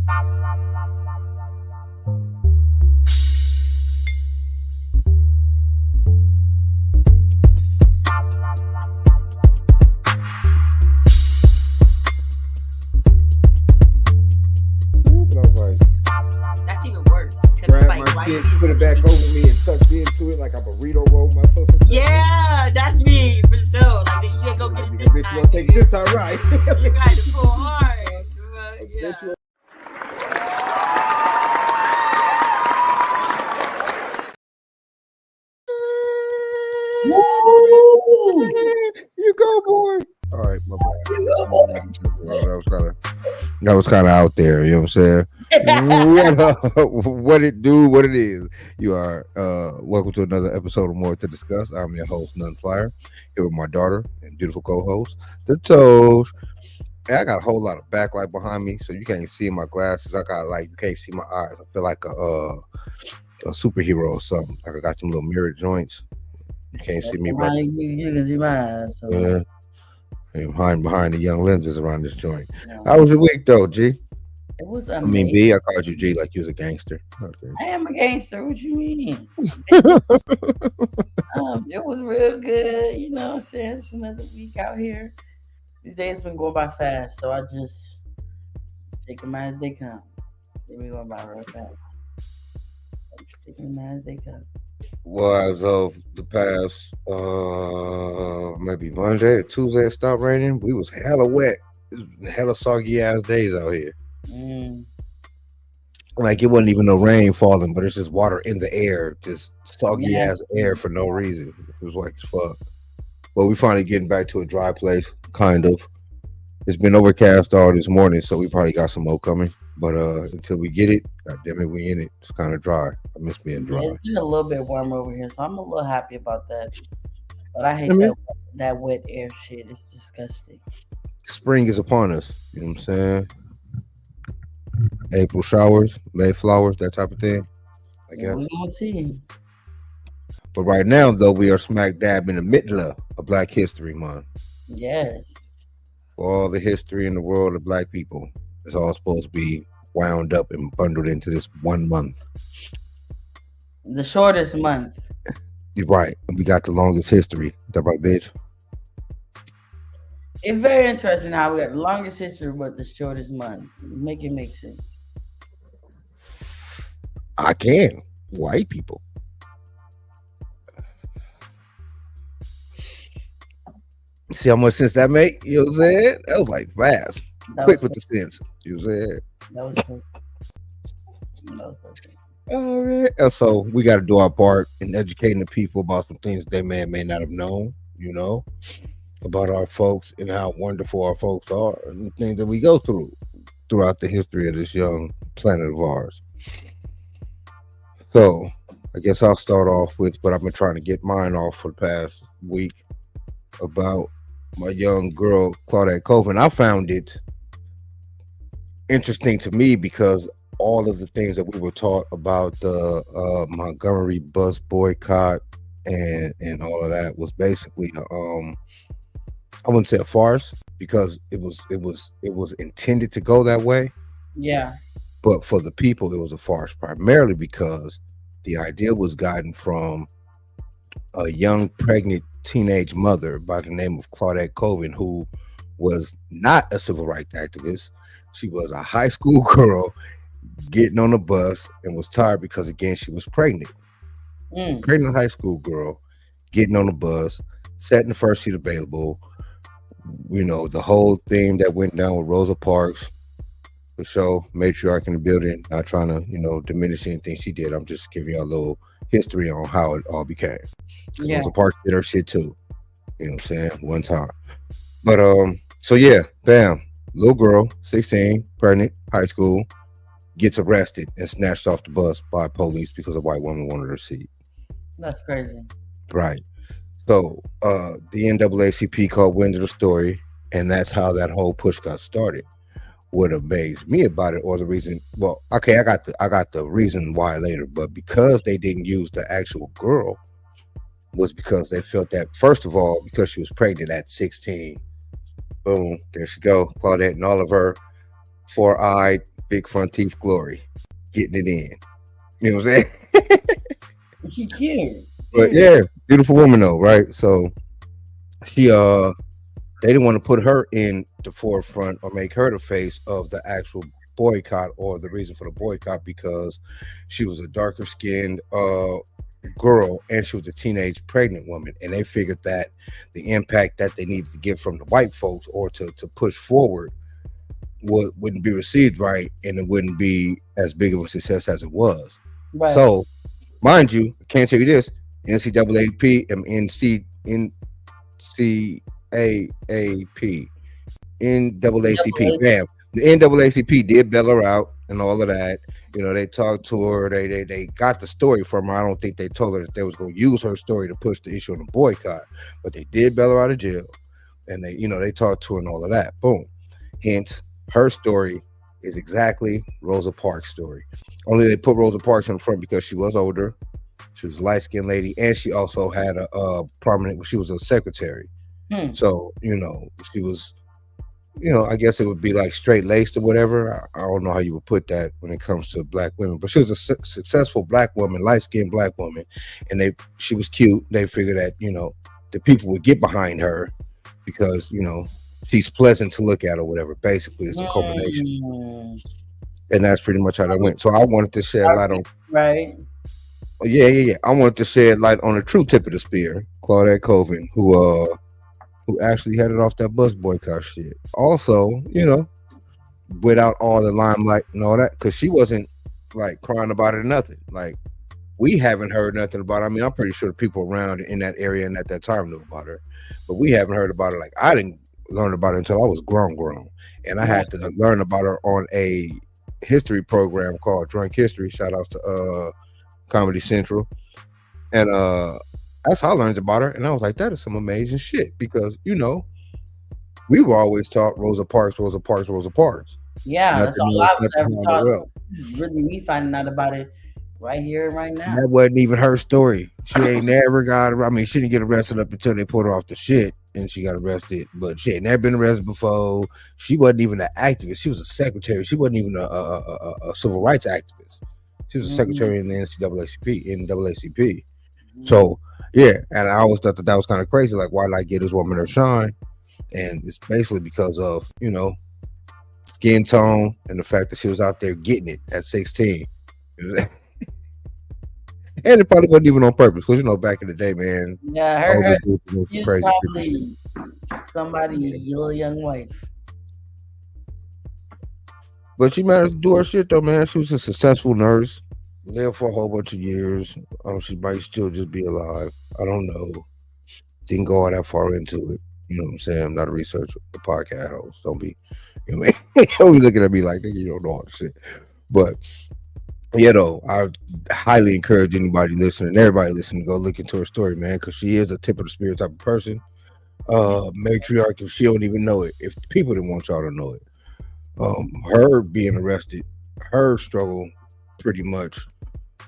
That's even worse. Grab my shit, put it back over me, and tucked into it like I burrito roll myself. Yeah, that's me for sure. Like you ain't gonna get it this bitch, time. you gonna take it this time, right? You got to pull hard. Yeah. You go, boy. All right, my bad. That was kind of out there. You know what I'm saying? What it do? What it is? You are welcome to another episode of More to Discuss. I'm your host, Nunflyyer, here with my daughter and beautiful co-host, the Tojo. And I got a whole lot of backlight behind me, so you can't see my glasses. I got you can't see my eyes. I feel like a superhero or something. Like I got them little mirror joints. You can't see me, right? You can see my eyes. So. Yeah. I'm hiding behind the young lenses around this joint. Yeah. How was your week, though, G? It was amazing. B, I called you G like you was a gangster. Okay. I am a gangster. What you mean? It was real good. You know what I'm saying? It's another week out here. These days been going by fast, so I just take them as they come. They been going by real fast. I'm just taking them as they come. Well, as of the past, maybe Monday or Tuesday, it stopped raining. We was hella wet. It was hella soggy ass days out here. Like it wasn't even no rain falling, but it's just water in the air, just soggy ass air for no reason. It was like fuck. But we finally getting back to a dry place, kind of. It's been overcast all this morning, so we probably got some more coming. But until we get it, god damn it, we in it. It's kind of dry. I miss being dry. It's been a little bit warmer over here, so I'm a little happy about that. But I hate that wet air shit. It's disgusting. Spring is upon us. You know what I'm saying? April showers, May flowers, that type of thing. I guess. We're gonna see. But right now, though, we are smack dab in the middle of Black History Month. Yes. For all the history in the world of Black people. It's all supposed to be wound up and bundled into this 1 month. The shortest month. You're right. We got the longest history. Is that right, bitch? It's very interesting how we got the longest history but the shortest month. Make it make sense. I can. White people. See how much sense that make? You know what I'm saying? That was like fast. Quick with the sense. You know what I'm saying? That was perfect. All right. So we got to do our part in educating the people about some things they may or may not have known, you know, about our folks and how wonderful our folks are and the things that we go through throughout the history of this young planet of ours. So I guess I'll start off with what I've been trying to get mine off for the past week about my young girl, Claudette Colvin. I found it interesting to me because all of the things that we were taught about the Montgomery bus boycott and all of that was basically I wouldn't say a farce because it was intended to go that way. Yeah. But for the people, it was a farce primarily because the idea was gotten from a young pregnant teenage mother by the name of Claudette Colvin, who was not a civil rights activist. She was a high school girl getting on a bus and was tired because, again, she was pregnant. Pregnant high school girl getting on the bus, sat in the first seat available. You know, the whole thing that went down with Rosa Parks, for sure, matriarch in the building, not trying to, you know, diminish anything she did. I'm just giving you a little history on how it all became. Yeah. Rosa Parks did her shit too. You know what I'm saying? One time. But, so yeah, bam. Little girl, 16, pregnant, high school, gets arrested and snatched off the bus by police because a white woman wanted her seat. That's crazy. Right. So the NAACP called wind of the story, and that's how that whole push got started. What amazed me about it, or the reason, well, okay, I got the reason why later, but because they didn't use the actual girl was because they felt that, first of all, because she was pregnant at 16, boom, there she go, Claudette and all of her four-eyed big front teeth glory, getting it in. You know what I'm saying? She cute. But yeah, beautiful woman though, right? So she they didn't want to put her in the forefront or make her the face of the actual boycott or the reason for the boycott because she was a darker skinned girl and she was a teenage pregnant woman, and they figured that the impact that they needed to get from the white folks or to push forward wouldn't be received right, and it wouldn't be as big of a success as it was. Right. So mind you, I can't tell you this, NCAAP and NAACP, bam. The NAACP did bail her out and all of that. You know, they talked to her. They got the story from her. I don't think they told her that they was going to use her story to push the issue on the boycott, but they did bail her out of jail, and they talked to her and all of that. Boom. Hence, her story is exactly Rosa Parks' story. Only they put Rosa Parks in the front because she was older. She was a light-skinned lady, and she also had a prominent. She was a secretary. So she was. I guess it would be like straight laced or whatever. I don't know how you would put that when it comes to black women, but she was a successful black woman, light skinned black woman, and she was cute. They figured that the people would get behind her because she's pleasant to look at or whatever. Basically, it's the culmination, and that's pretty much how that went. So I wanted to shed light on right. Yeah. I wanted to shed light on the true tip of the spear, Claudette Colvin, who actually headed off that bus boycott shit. Also, without all the limelight and all that, because she wasn't like crying about it or nothing. Like, we haven't heard nothing about it. I mean, I'm pretty sure the people around in that area and at that time knew about her, but we haven't heard about it. Like, I didn't learn about it until I was grown, and I had to learn about her on a history program called Drunk History. Shout outs to Comedy Central, and that's how I learned about her, and I was like, that is some amazing shit, because we were always taught Rosa Parks. Yeah, that's all I was ever taught. Really, me finding out about it right here, right now. That wasn't even her story. She ain't never got. I mean, she didn't get arrested up until they put her off the shit, and she got arrested. But she had never been arrested before. She wasn't even an activist. She was a secretary. She wasn't even a civil rights activist. She was a secretary in the NAACP. So. Yeah, and I always thought that was kind of crazy. Like, why not give this woman her shine? And it's basically because of skin tone and the fact that she was out there getting it at 16. And it probably wasn't even on purpose, because back in the day, man. Yeah, her crazy. Probably somebody's little young wife. But she managed to do her shit though, man. She was a successful nurse. Lived for a whole bunch of years. She might still just be alive. I don't know. Didn't go all that far into it. You know what I'm saying? I'm not a researcher, a podcast host. Don't be, don't be looking at me like, nigga, you don't know all the shit. But I highly encourage anybody listening, everybody listening, to go look into her story, man, because she is a tip of the spear type of person. Matriarch, if she don't even know it, if people didn't want y'all to know it. Her being arrested, her struggle pretty much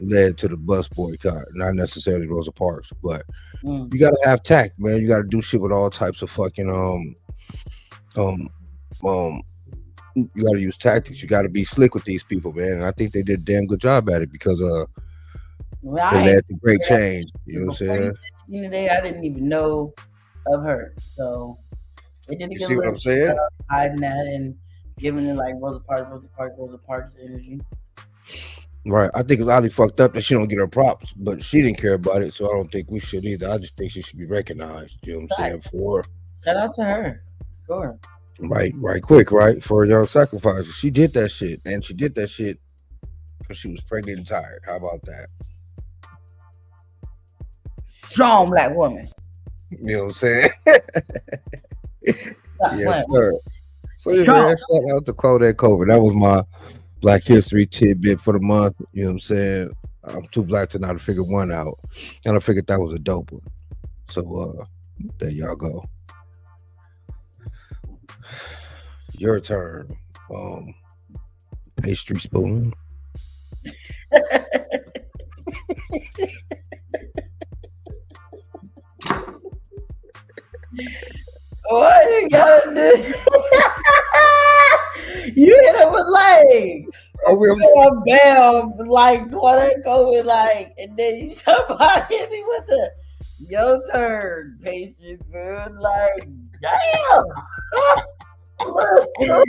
led to the bus boycott, not necessarily Rosa Parks, but you gotta have tact, man. You gotta do shit with all types of fucking you gotta use tactics. You gotta be slick with these people, man. And I think they did a damn good job at it, because it led to great change. You know what I'm saying? I didn't even know of her, so they did a good what I'm saying? Hiding that and giving it like Rosa Parks energy. Right. I think it's highly fucked up that she don't get her props, but she didn't care about it, so I don't think we should either. I just think she should be recognized. You know what I'm saying? Shout out to her. Sure. Right, quick, right? For young sacrifices. She did that shit, and she did that shit because she was pregnant and tired. How about that? Strong black woman. You know what I'm saying? Yes, sir. So yeah, man, shout out to Claudette Colvin. That was my Black History tidbit for the month. You know what I'm saying? I'm too black to not figure one out, and I figured that was a dope one. So there y'all go. Your turn. Pastry spoon. What you gotta do? You hit it with leg. Oh, we a bell, like what going like, and then you somebody hit me with the your turn, patience, dude. Like, damn. Listen, no.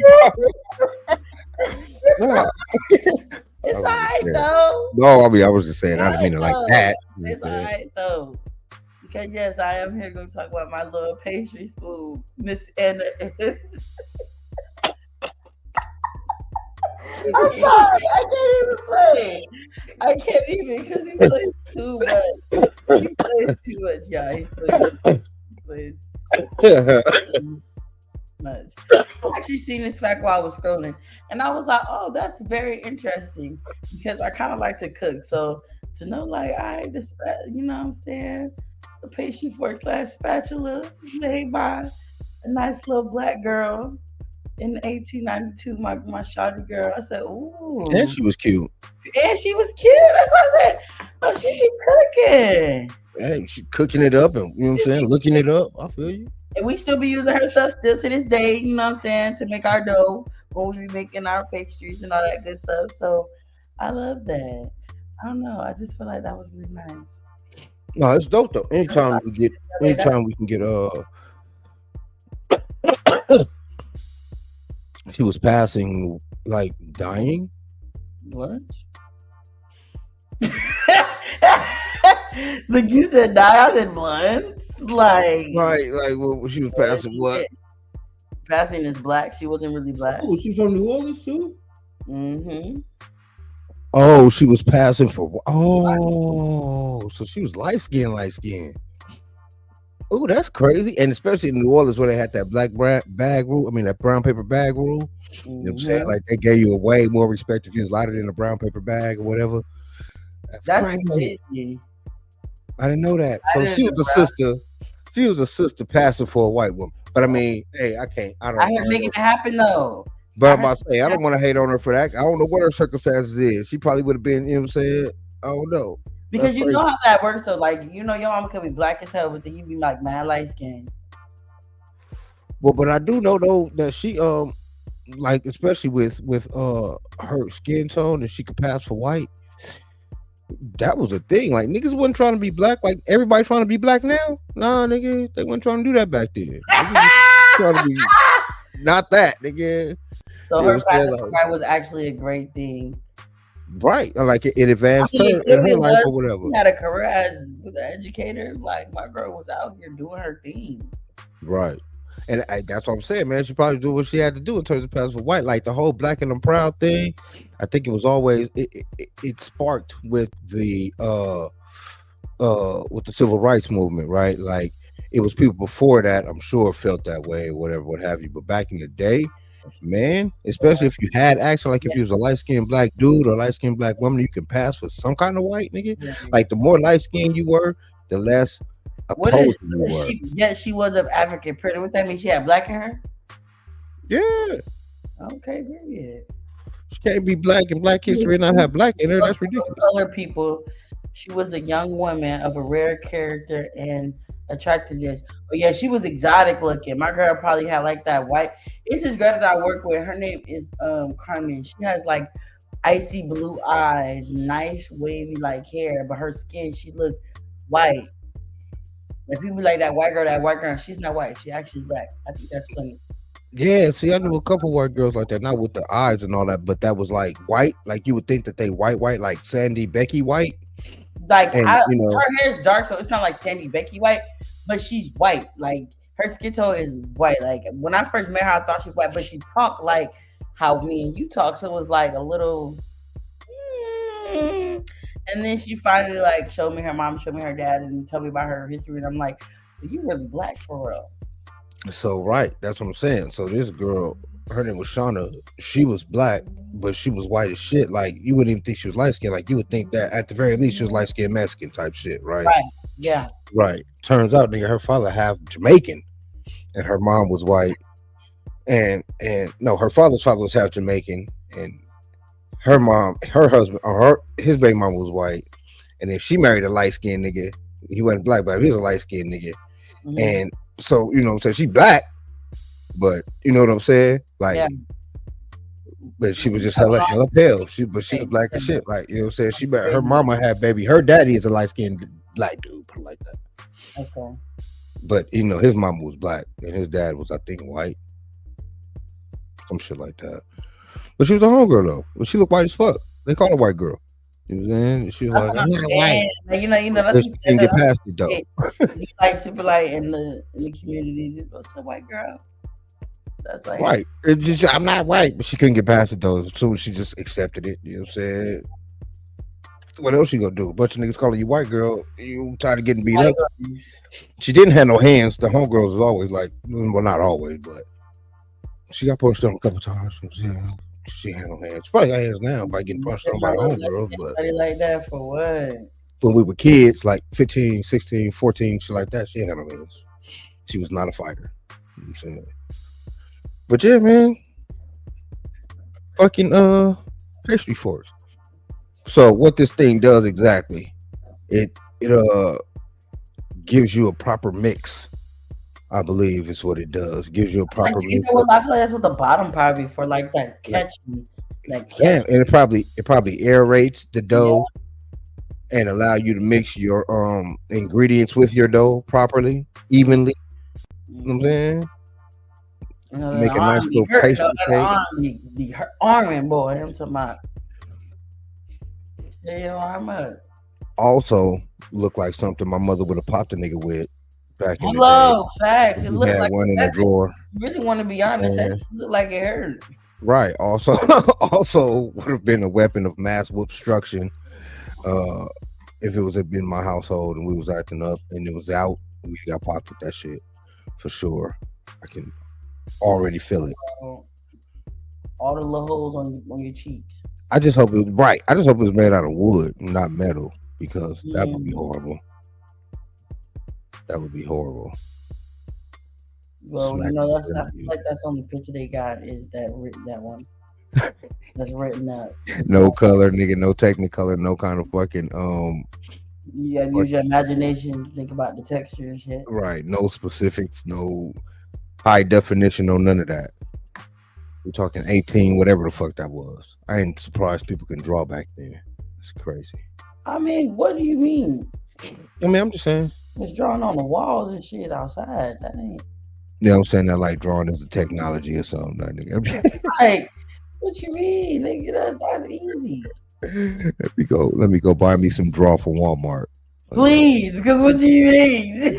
it's I was just alright saying. though. No, I mean I was just saying. It's I didn't mean it like alright that. though. It's alright though. Because yes, I am here going to talk about my little pastry school, Miss Anna. I'm sorry, I can't even play. I can't even because he plays too much. He plays too much, yeah. He plays too much. I actually seen this fact while I was scrolling, and I was like, "Oh, that's very interesting," because I kind of like to cook. So to know, like, this, you know, what I'm saying, the pastry fork / spatula made by a nice little black girl in 1892, my shawty girl. I said, "Ooh," And she was cute. and she was cute. That's what I said. Oh, she be cooking. Hey, she cooking it up, and you know what I'm saying, looking it up. I feel you. And we still be using her stuff still to this day, you know what I'm saying, to make our dough when we be making our pastries and all that good stuff. So I love that. I don't know. I just feel like that was really nice. No, it's dope though. Anytime we can get she was passing like dying. What? Like you said, die. I said blunts. Like Like when she was passing what? Passing is black. She wasn't really black. Oh, she's from New Orleans too. Mm-hmm. Oh, she was passing for. Oh, so she was light skin. Oh, that's crazy. And especially in New Orleans where they had that bag rule. I mean, that brown paper bag rule. Mm-hmm. You know what I'm saying? Like they gave you a way more respect if you was lighter than a brown paper bag or whatever. That's crazy. I didn't know that. So she was a sister. She was a sister passing for a white woman. But I mean, hey, I can't. I don't. I hear making it happen though. But I'm about to say, I don't want to hate on her for that. I don't know what her circumstances is. She probably would have been, you know what I'm saying? I don't know. Because you know how that works. So, like, you know, your mama could be black as hell, but then you be like mad light skin. Well, but I do know though that she like especially with her skin tone, that she could pass for white. That was a thing. Like niggas wasn't trying to be black. Like everybody trying to be black now. Nah, nigga, they weren't trying to do that back then. Trying to be not that, nigga. So her passing for white was actually a great thing. Right, like it advanced her in her life or whatever. She had a career as an educator. Like my girl was out here doing her thing. Right, and that's what I'm saying, man. She probably do what she had to do in terms of passing for white. Like the whole black and I'm proud thing. I think it was always it sparked with the civil rights movement, right? Like it was people before that, I'm sure, felt that way, whatever, what have you. But back in the day, man, especially if you had action, like if you was a light-skinned black dude or light-skinned black woman, you can pass for some kind of white, nigga. Yeah. Like the more light-skinned you were, the less opposed you were. Yet she was of African pretty. What that mean? She had black in her? Yeah. Okay, period. She can't be black in Black history and not have black in her. That's ridiculous. Color people. She was a young woman of a rare character and attractiveness. But yeah, she was exotic looking. My girl probably had like that white. It's this girl that I work with. Her name is Carmen. She has like icy blue eyes, nice wavy like hair, but her skin, she looked white. Like people like that white girl. She's not white. She actually black. I think that's funny. Yeah, see, I knew a couple white girls like that, not with the eyes and all that, but that was like white. Like you would think that they white, like Sandy Becky white. Like and, her hair is dark, so it's not like Sandy Becky white, but she's white. Like her skin tone is white. Like when I first met her, I thought she was white, but she talked like how me and you talk, so it was like a little. And then she finally like showed me her mom, showed me her dad, and told me about her history, and I'm like, you really black for real. So right, that's what I'm saying. So this girl, her name was Shauna. She was black, but she was white as shit. Like you wouldn't even think she was light skinned. Like you would think that at the very least she was light skinned Mexican type shit, right? Right. Yeah. Right. Turns out, nigga, her father half Jamaican, and her mom was white. And no, her father's father was half Jamaican, and her mom, her husband, or his baby mama was white. And then she married a light skinned nigga. He wasn't black, but he was a light skinned nigga. Mm-hmm. And so, you know, so she black, but you know what I'm saying? Like, but she was just hella pale. She was black as shit. Like, you know what I'm saying? She bet her mama had baby. Her daddy is a light skinned black dude, put it like that. Okay. But you know, his mama was black and his dad was, I think, white. Some shit like that. But she was a homegirl though. But she looked white as fuck. They call her white girl. You know what I'm saying? She was That's like, what I'm I'm not white. saying. You know, that's She didn't get past it though. you like super light in the community. Just what's a white girl? That's like Right. It's just, I'm not white, but she couldn't get past it though. So she just accepted it. You know what I'm saying? What else you gonna do? A bunch of niggas calling you white girl. You tired of getting beat up. She didn't have no hands. The homegirls was always like, well, not always, but she got punched on a couple times. She had no hands. She probably got hands now by getting punched on by the homegirls. But like that for what? When we were kids, like 15, 16, 14, shit like that, she had no hands. She was not a fighter. You know what I'm saying? But yeah, man. Fucking pastry force. So what this thing does exactly, it gives you a proper mix. I believe is what it does. Gives you a proper mix. I feel like that's what the bottom probably for, like that catch. Yeah, and it probably aerates the dough and allow you to mix your ingredients with your dough properly, evenly. You know what I'm saying? Make a nice little pastry cake. The arming boy, I'm talking about. Also look like something my mother would have popped a nigga with back in the day. Facts. It looked like one in the drawer. You really want to be honest? That looked like it hurt. Right. Also would have been a weapon of mass obstruction. If it was in my household and we was acting up and it was out, we got popped with that shit for sure. I can already feel it. All the little holes on your cheeks. I just hope it was right. I just hope it was made out of wood, not metal, because that would be horrible. That would be horrible. Well, you know, that's not like that's the only picture they got is that one. That's written up. No color, nigga, no technicolor, no kind of fucking You gotta use your imagination, think about the texture and shit. Right. No specifics, no high definition, no none of that. We're talking 18, whatever the fuck that was. I ain't surprised people can draw back then. It's crazy. I mean, what do you mean? I mean, I'm just saying. It's drawing on the walls and shit outside. That ain't. Yeah, I'm saying that like drawing is a technology or something. That nigga. Like, what you mean, nigga? That's easy. Let me go buy me some draw for Walmart. Please, because what do you mean?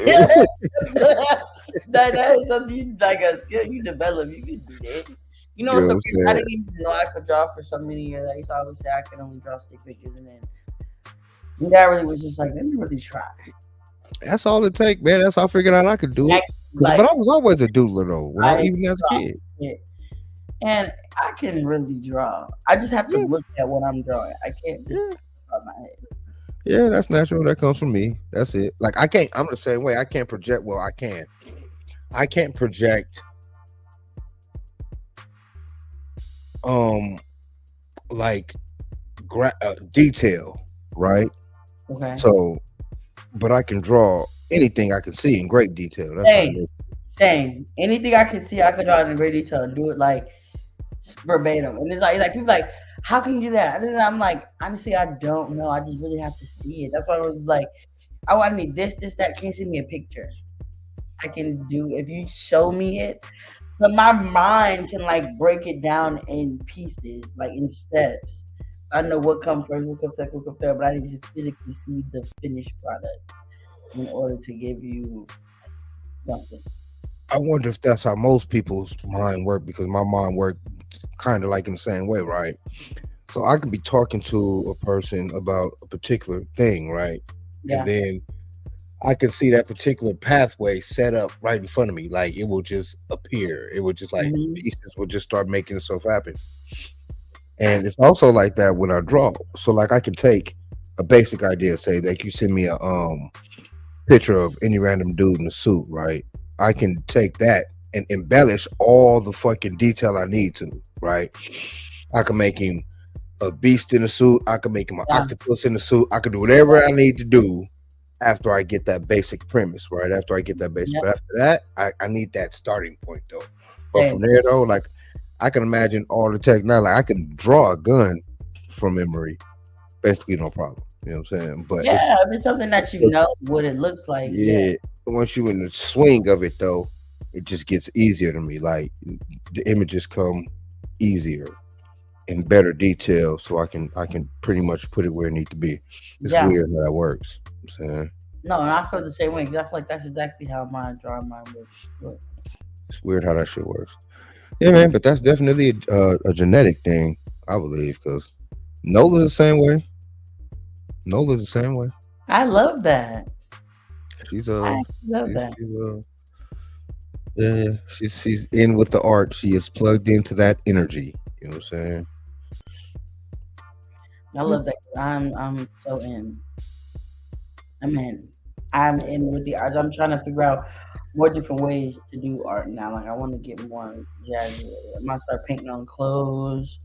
that is something like a skill you develop. You can do that. You know, I didn't even know I could draw for so many years. I used to always say I could only draw stick figures, and then that really was just like, let me really try. That's all it takes, man. That's how I figured out I could do it. But I was always a doodler though, even as a kid. Yeah. And I can really draw. I just have to look at what I'm drawing. I can't draw my head. Yeah, that's natural. That comes from me. That's it. Like I can't. I'm the same way. I can't project. Well, I can. I can't project. Like detail, right? Okay. So, but I can draw anything I can see in great detail. That's same. Anything I can see, I can draw it in great detail. Do it like verbatim. And it's like people like, how can you do that? And then I'm like, honestly, I don't know. I just really have to see it. That's why I was like, I need this, that. Can you send me a picture? I can do if you show me it. So my mind can like break it down in pieces, like in steps. I know what comes first, what comes second, what comes third, but I need to physically see the finished product in order to give you something. I wonder if that's how most people's mind work, because my mind worked kind of like in the same way, right? So I could be talking to a person about a particular thing, right? Yeah. And then I can see that particular pathway set up right in front of me. Like it will just appear. It would just like pieces will just start making itself happen. And it's also like that when I draw. So like I can take a basic idea, say like you send me a picture of any random dude in a suit, right? I can take that and embellish all the fucking detail I need to, right? I can make him a beast in a suit. I can make him an octopus in a suit. I can do whatever I need to do after I get that basic premise, right? After I get that basic, but after that, I need that starting point though. But from there though, like I can imagine all the technology. Like I can draw a gun from memory, basically no problem. You know what I'm saying? But Yeah, if it's something that you know what it looks like, yeah. yeah, once you in the swing of it though, it just gets easier to me. Like the images come easier in better detail, so I can pretty much put it where it needs to be. It's Yeah. weird how that works. You know what I'm saying No, and I feel the same way. 'Cause I feel like that's exactly how my drawing mind works. But it's weird how that shit works. Yeah, man, but that's definitely a genetic thing, I believe, because Nola's the same way. Nola's the same way. I love that. She's I love that. she's yeah, she's in with the art. She is plugged into that energy. You know what I'm saying? I love that. I'm so in. I'm in. I'm in with the art. I'm trying to figure out more different ways to do art now. Like I want to get more jazzy. I might start painting on clothes.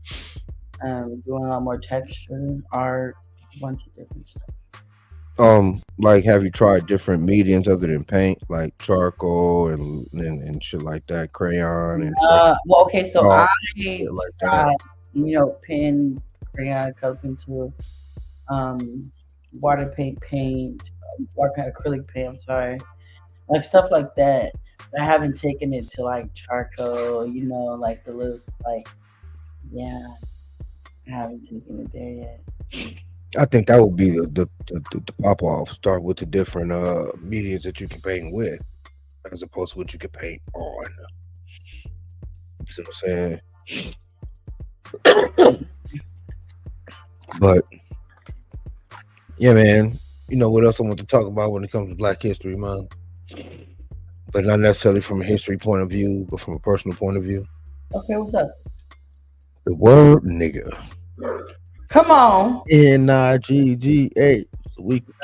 Doing a lot more texture art, a bunch of different stuff. Like, have you tried different mediums other than paint, like charcoal and shit like that, crayon and Well, okay, so chalk, I shit like that? tried, pen, crayon, color pencil, um, water paint, water paint, acrylic paint. I'm sorry, like stuff like that. But I haven't taken it to like charcoal. Like the little like yeah, I haven't taken it there yet. I think that would be the pop off. Start with the different mediums that you can paint with, as opposed to what you can paint on. You see what I'm saying? But yeah, man. You know what else I want to talk about when it comes to Black History Month, but not necessarily from a history point of view, but from a personal point of view. Okay, what's up? The word nigga. Come on. Nigga. So we can keep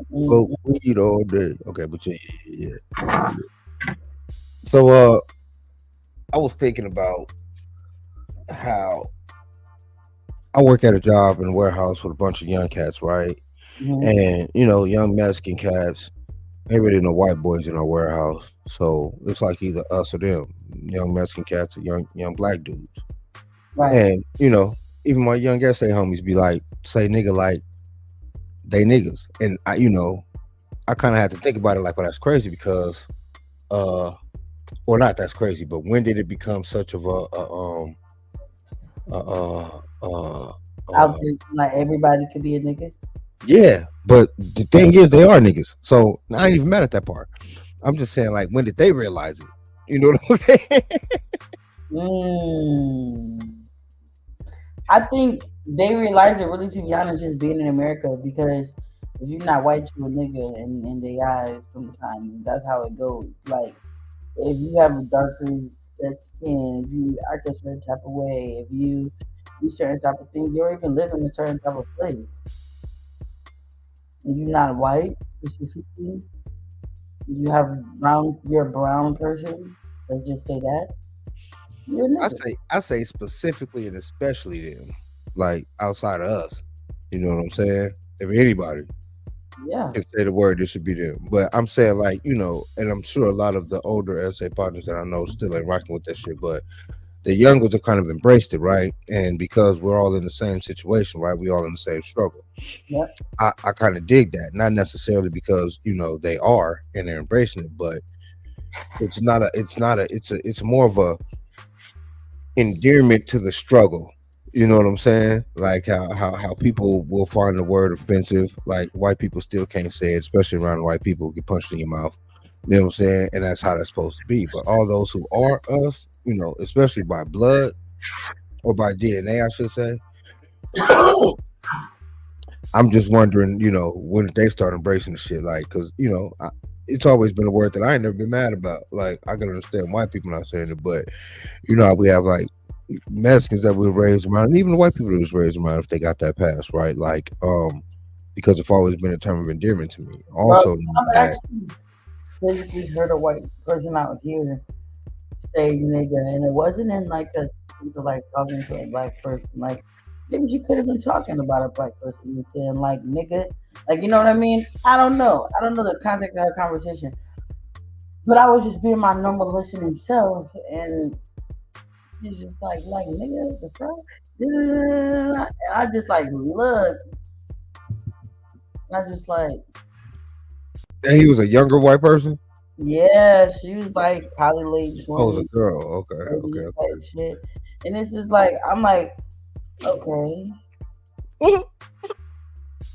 smoke Mm. weed all day. Okay, but yeah. So I was thinking about how I work at a job in a warehouse with a bunch of young cats, right? Mhm. And young Mexican cats, ain't really no white boys in our warehouse. So it's like either us or them. Young Mexican cats or young black dudes. Right. And even my young SA homies be like, say nigga like they niggas. And I kind of had to think about it like, well, that's crazy because or not that's crazy, but when did it become such of a Out there, like everybody could be a nigga. yeah, but the thing is they are niggas. So I ain't even mad at that part. I'm just saying, like, when did they realize it? You know what I'm saying? Mm. I think they realize it really, to be honest, just being in America, because if you're not white, you a nigga in their eyes sometimes. That's how it goes. Like, if you have a darker set skin, if you act a certain type of way, if you do certain type of things, you're even living in a certain type of place, and you're not white specifically, you have you're a brown person, let's just say that, you're a I nigga. say I say specifically and especially them, like outside of us. You know what I'm saying? If anybody Yeah. can say the word, it should be them. But I'm saying, like, and I'm sure a lot of the older SA partners that I know still ain't rocking with that shit, but the young ones have kind of embraced it, right? And because we're all in the same situation, right? We all in the same struggle. Yep. I kind of dig that. Not necessarily because, they are and they're embracing it, but it's more of a endearment to the struggle. You know what I'm saying? Like how people will find the word offensive. Like white people still can't say it, especially around white people who get punched in your mouth. You know what I'm saying? And that's how that's supposed to be. But all those who are us, especially by blood or by DNA, I should say, I'm just wondering, when did they start embracing the shit? Like, because, it's always been a word that I ain't never been mad about. Like, I can understand white people not saying it, but how we have like Mexicans that we raised around, and even the white people that was raised around, if they got that pass, right? Like, because it's always been a term of endearment to me. Bro, Also, I've that actually physically heard a white person out here say nigga, and it wasn't in like a like talking to a black person. Like, maybe you could have been talking about a black person and saying like nigga, like, you know what I mean? I don't know. I don't know the context of that conversation, but I was just being my normal listening self, and He's just like nigga, the fuck? And I just like look. And I just like, And he was a younger white person. yeah, she was like probably late Oh, it was 20s, a girl. Okay, 30s okay, type shit. And it's just like I'm like, okay.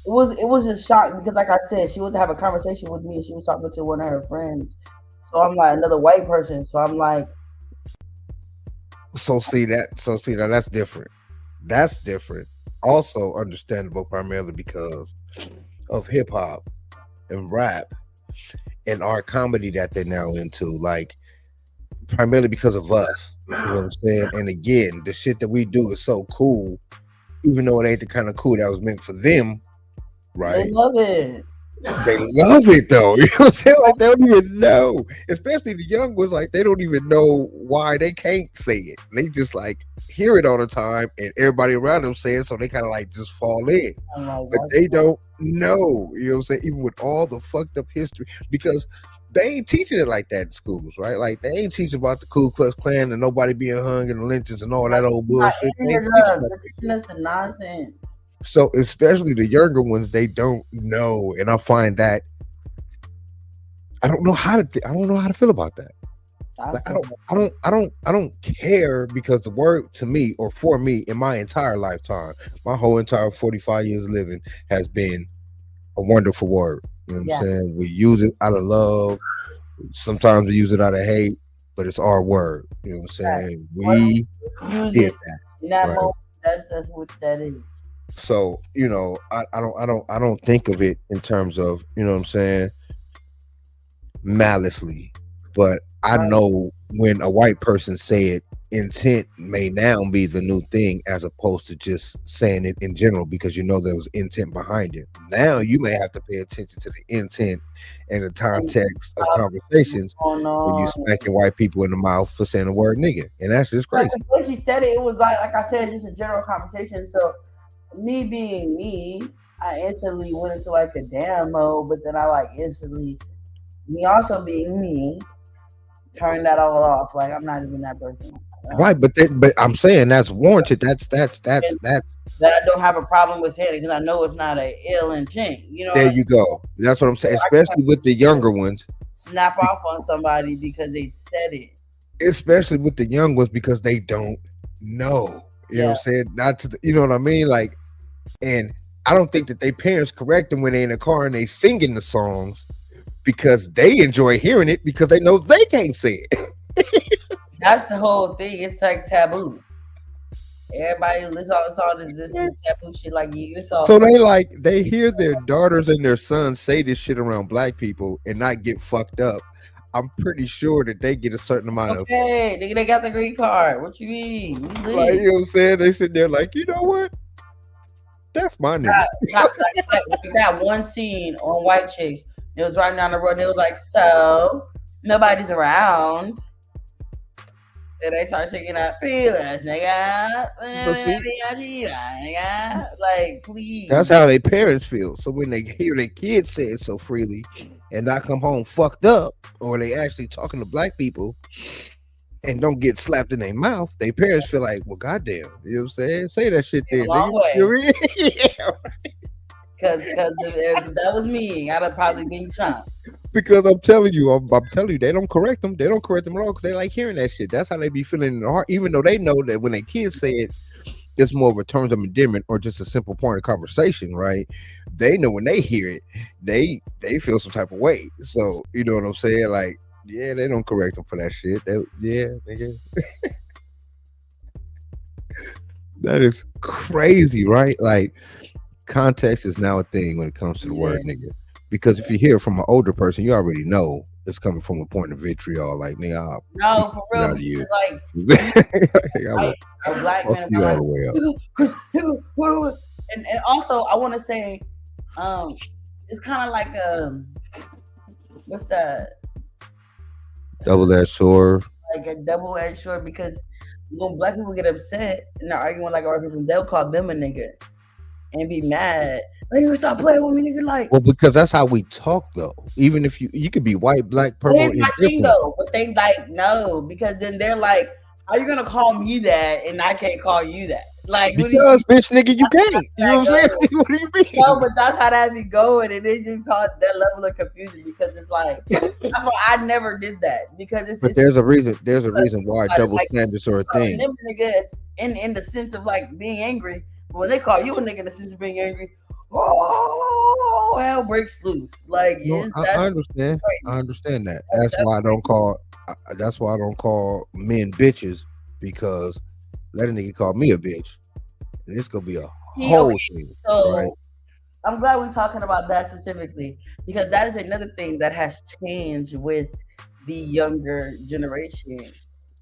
It was just shocked because like I said, she was to have a conversation with me and she was talking to one of her friends. So I'm like another white person. So I'm like, So see that. So see now that's different. That's different. Also understandable primarily because of hip hop and rap and our comedy that they're now into. Like primarily because of us. You know what I'm saying? And again, the shit that we do is so cool, even though it ain't the kind of cool that was meant for them, they right? love it. They love it though. You know what I'm saying? Like they don't even know. Especially the young ones, like they don't even know why they can't say it. They just like hear it all the time and everybody around them say it, so they kind of like just fall in. I'm like, But why? they don't know. You know what I'm saying? Even with all the fucked up history. Because they ain't teaching it like that in schools, right? Like they ain't teaching about the Ku Klux Klan and nobody being hung and the lynchings and all that old Not bullshit. in They here, ain't teaching love. that They're shit. teaching us the nonsense. So especially the younger ones, they don't know, and I find that I don't know how to. I don't know how to feel about that. I Like feel I don't care because the word to me or for me in my entire lifetime, my whole entire 45 years of living has been a wonderful word. You know what yeah. I'm saying? We use it out of love. Sometimes we use it out of hate, but it's our word. You know what I'm Right. saying? What We use did it that, in that right? moment? That's what that is. So you know, I don't think of it in terms of you know what I'm saying malicely, but I Right. know when a white person say it, intent may now be the new thing as opposed to just saying it in general because you know there was intent behind it. Now you may have to pay attention to the intent and the And context of what's conversations going when you on? smacking white people in the mouth for saying the word nigga, and that's just Like crazy. when she said it, it was like I said, just a general conversation. So me being me, I instantly went into like a damn mode, but then I like instantly me also being me, turned that all off. Like I'm not even that person. Right, but I'm saying that's warranted. And That's that I don't have a problem with saying it because I know it's not a ill intent. You know there what I mean? you go. That's what I'm So saying, I especially can't with the younger ones. snap off on somebody because they said it. Especially with the young ones because they don't know. You know what Yeah. I'm saying? Not to the, you know what I mean? Like, and I don't think that they parents correct them when they in the car and they singing the songs because they enjoy hearing it because they know they can't say it. That's the whole thing. It's like taboo. Everybody, it's all this taboo shit. Like you, it's all So they like they hear their daughters and their sons say this shit around black people and not get fucked up. I'm pretty sure that they get a certain amount of okay. They got the green card. What you mean? We like lit. you know what I'm saying? They sit there like, you know what? That's my nigga. Like that one scene on White Chicks. It was riding down the road. And it was like, so nobody's around. And they start singing out, feel us, nigga. But see, Like, that's please. how their parents feel. So when they hear their kids say it so freely and not come home fucked up, or they actually talking to black people and don't get slapped in their mouth, their parents feel like, well, goddamn, you know what I'm saying? Say that shit Came there, a nigga. long way. You know what I mean? Yeah. Because if that was me, I'd have probably been chunked. Because I'm telling you, they don't correct them. They don't correct them at all because they like hearing that shit. That's how they be feeling in the heart, even though they know that when their kids say it, it's more of a terms of endearment or just a simple point of conversation, right? They know when they hear it, they feel some type of way. So you know what I'm saying? Like, yeah, they don't correct them for that shit. Yeah, nigga. That is crazy, right? Like, context is now a thing when it comes to the Yeah. word nigga. Because if you hear it from an older person, you already know it's coming from a point of vitriol. Like, nigga, I'll No, for beat real. out of you. Because, like, I will a black fuck man you all about the way up. and also I want to say, it's kind of like what's that? Double-edged sword. Like a double-edged sword because when black people get upset and they're arguing with like a white person, they'll call them a nigga and be mad. Like you stop playing with me, nigga. Like Well, because that's how we talk, though. Even if you could be white, black, purple, here's my thing indifferent. though, but they like no because then they're like How you gonna call me that and I can't call you that? Like, what do you? Because bitch, nigga, you can't. You know what I'm saying? What do you No, mean? but that's how that be going, and it just caught that level of confusion because it's like that's why I never did that because But it's there's a reason. There's a reason why double like standards are a calling thing. them a nigga in the sense of like being angry, but when they call you a nigga in the sense of being angry, oh hell breaks loose. Like No, is I that's understand. I crazy. understand that. That's That's that's why I don't call. That's why I don't call men bitches because let a nigga call me a bitch, and it's gonna be a see. Okay, whole thing, right? so I'm glad we're talking about that specifically because that is another thing that has changed with the younger generation.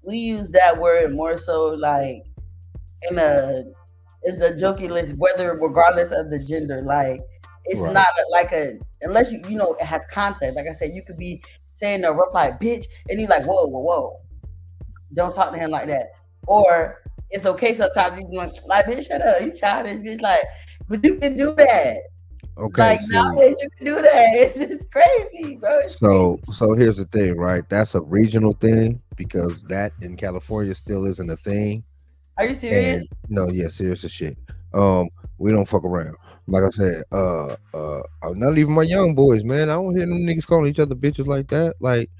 We use that word more so like in a is a jokey list, whether regardless of the gender. Like it's Right. not like a unless you know it has context. Like I said, you could be saying a rough like bitch, and you're like whoa, don't talk to him like that. Or it's okay sometimes you going like bitch, shut up, you childish bitch. Like, but you can do that. Okay. Like See. nowadays you can do that. It's crazy, bro. It's crazy. So here's the thing, right? That's a regional thing because that in California still isn't a thing. Are you serious? And no, yeah, serious as shit. We don't fuck around. Like I said, not even my young boys, man. I don't hear them niggas calling each other bitches like that. Like,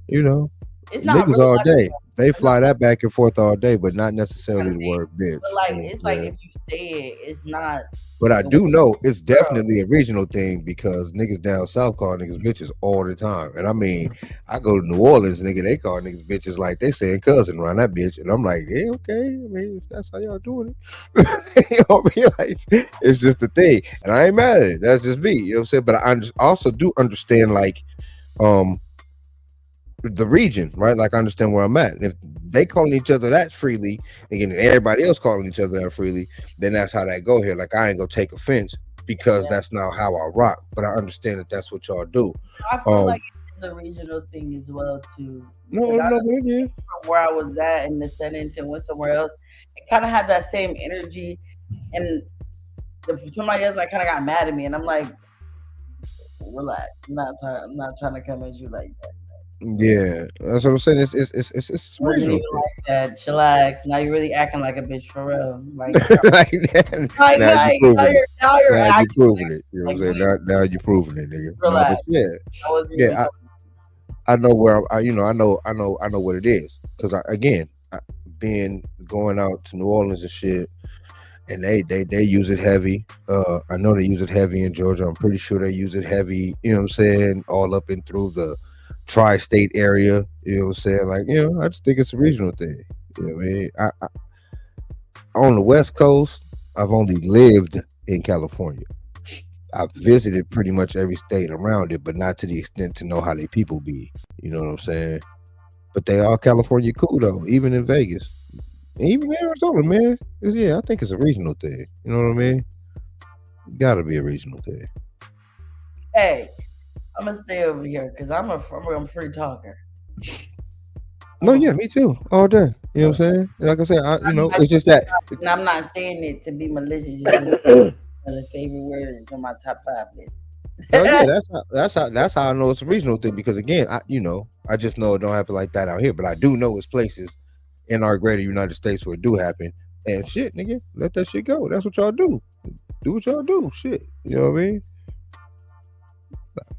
you know, It's not niggas really all like day. They it's not fly that back and forth all day, but not kind necessarily of the thing. word bitch. But like You know it's what I'm like saying? if you say it, it's not But I the way do know it's girl. definitely a regional thing because niggas down south call niggas bitches all the time. And I mean, I go to New Orleans, nigga, they call niggas bitches like they saying cousin around that bitch. And I'm like, yeah, okay. I mean, if that's how y'all doing it. You know what I mean? Like, it's just a thing. And I ain't mad at it. That's just me. You know what I'm saying? But also do understand like um the region, right? Like I understand where I'm at. If they calling each other that freely, again, everybody else calling each other that freely, then that's how that go here. Like I ain't gonna take offense because Yeah. that's not how I rock. But I understand that that's what y'all do. I feel like Um, it's a regional thing as well too. no, Because I no, know but it is. from where I was at in the Senate and went somewhere else, it kind of had that same energy. And somebody else like kind of got mad at me, and I'm like, relax. I'm not trying to come at you like that. Yeah, that's what I'm saying. It's It wasn't regional even thing. like that. Chillax. Now you're really acting like a bitch for real. Like now you proving it. now you're Now you acting proving it. You know like what I'm saying? Now you proving it, nigga. No, but relax. yeah, I wasn't even yeah. I know where I know what it is because again, being going out to New Orleans and shit, and they use it heavy. I know they use it heavy in Georgia. I'm pretty sure they use it heavy. You know what I'm saying? All up and through the tri-state area. You know what I'm saying? Like I just think it's a regional thing. You know what I mean? On the West Coast, I've only lived in California. I've visited pretty much every state around it, but not to the extent to know how they people be. You know what I'm saying? But they are California cool though, even in Vegas, even in Arizona, man. Yeah, I think it's a regional thing. You know what I mean? Gotta be a regional thing. hey, I'm gonna stay over here because I'm a free talker. No, I'm a yeah, me too, all day. You know what I'm saying? Like I said, it's just that. and I'm not saying it to be malicious. It's just one of the favorite words on my top five list. No, yeah, that's how I know it's a regional thing because again, I just know it don't happen like that out here, but I do know it's places in our greater United States where it do happen. And shit, nigga, let that shit go. That's what y'all do. Do what y'all do. Shit, you know what I mean?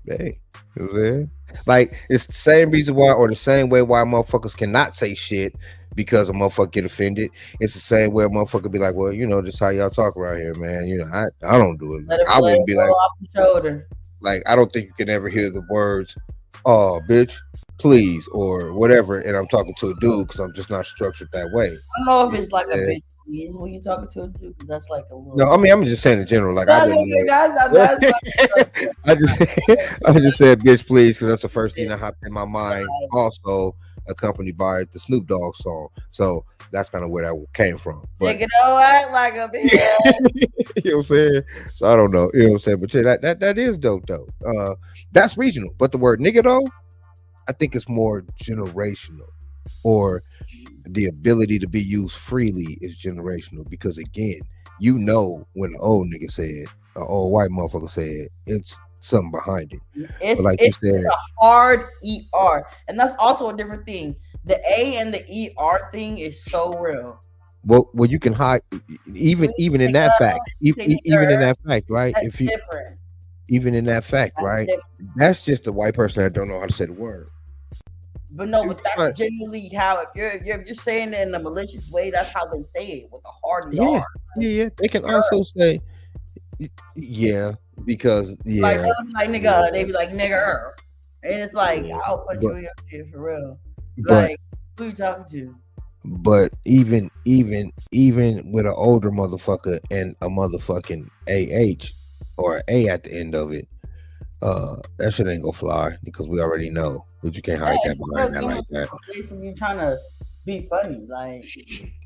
Hey, you know what I'm saying? Like it's the same reason why, or the same way why motherfuckers cannot say shit because a motherfucker get offended. It's the same way a motherfucker be like, well, this how y'all talk around here, man. I don't do it. Like I Let wouldn't it be roll off the shoulder. like I don't think you can ever hear the words, "Oh, bitch, please," or whatever. And I'm talking to a dude because I'm just not structured that way. I don't know if You it's like a know bitch please when you talking to a dude because that's like a No, little. I mean I'm just saying in general. Like I That's didn't okay. know. That's I just I just said bitch please because that's the first thing that hopped in my mind. Also accompanied by the Snoop Dogg song, so that's kind of where that came from. But nigga don't act like a bitch. you know what I'm saying? So I don't know. You know what I'm saying? But yeah, that is dope though. That's regional. But the word nigga though, I think it's more generational, or the ability to be used freely is generational because again, when an old nigga said, an old white motherfucker said, it's something behind it. But It's like you it's said, a hard ER, and that's also a different thing. The A and the ER thing is so real. well, you can hide When you even say in that fact, say even in nigger, that fact, right? that's If you different. even in that fact, That's right? different. That's just a white person that don't know how to say the word. But no, You but that's try- genuinely how if you're saying it in a malicious way, that's how they say it with a hard Yeah, ER. yeah. They can also say, yeah, because Like yeah, they'll be like nigga, yeah, they be like nigger, and it's like yeah. I'll put you But in your shit for real. but Like who you talking to? but even with an older motherfucker and a motherfucking or A at the end of it, that shit ain't gonna fly because we already know that you can't Yeah, hide that it's still behind that coming like that. from a place when you're trying to be funny. Like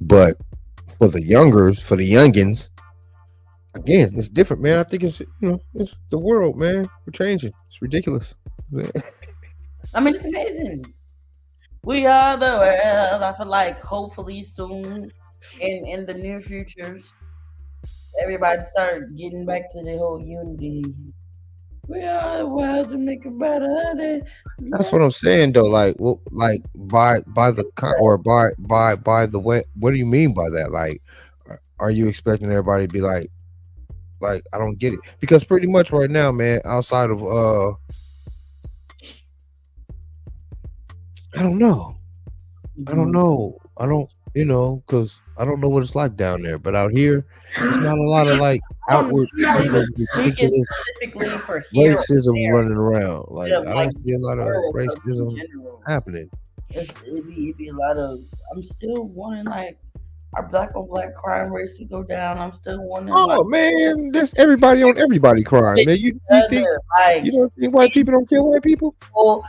But for the youngins, again, it's different, man. I think it's it's the world, man. We're changing. It's ridiculous. I mean, it's amazing. We are the world. I feel like hopefully soon, in the near futures, everybody start getting back to the whole unity. We are the world to make a better day. That's what I'm saying, though. Like, well, like by the or by the way. What do you mean by that? Like, are you expecting everybody to be like? I don't get it because pretty much right now, man. Outside of I don't know. I don't know. I don't, because I don't know what it's like down there. But out here, there's not a lot of like I'm outward not type even of speaking ridiculous specifically for here or racism there. running around. Like Of I like don't see a the lot of world, but in racism general, happening. it'd be a lot of. I'm still wanting like our black on black crime rates to go down. I'm still wanting like Oh man, this everybody on everybody crime, man. You think other like you don't think white these people don't kill white people? people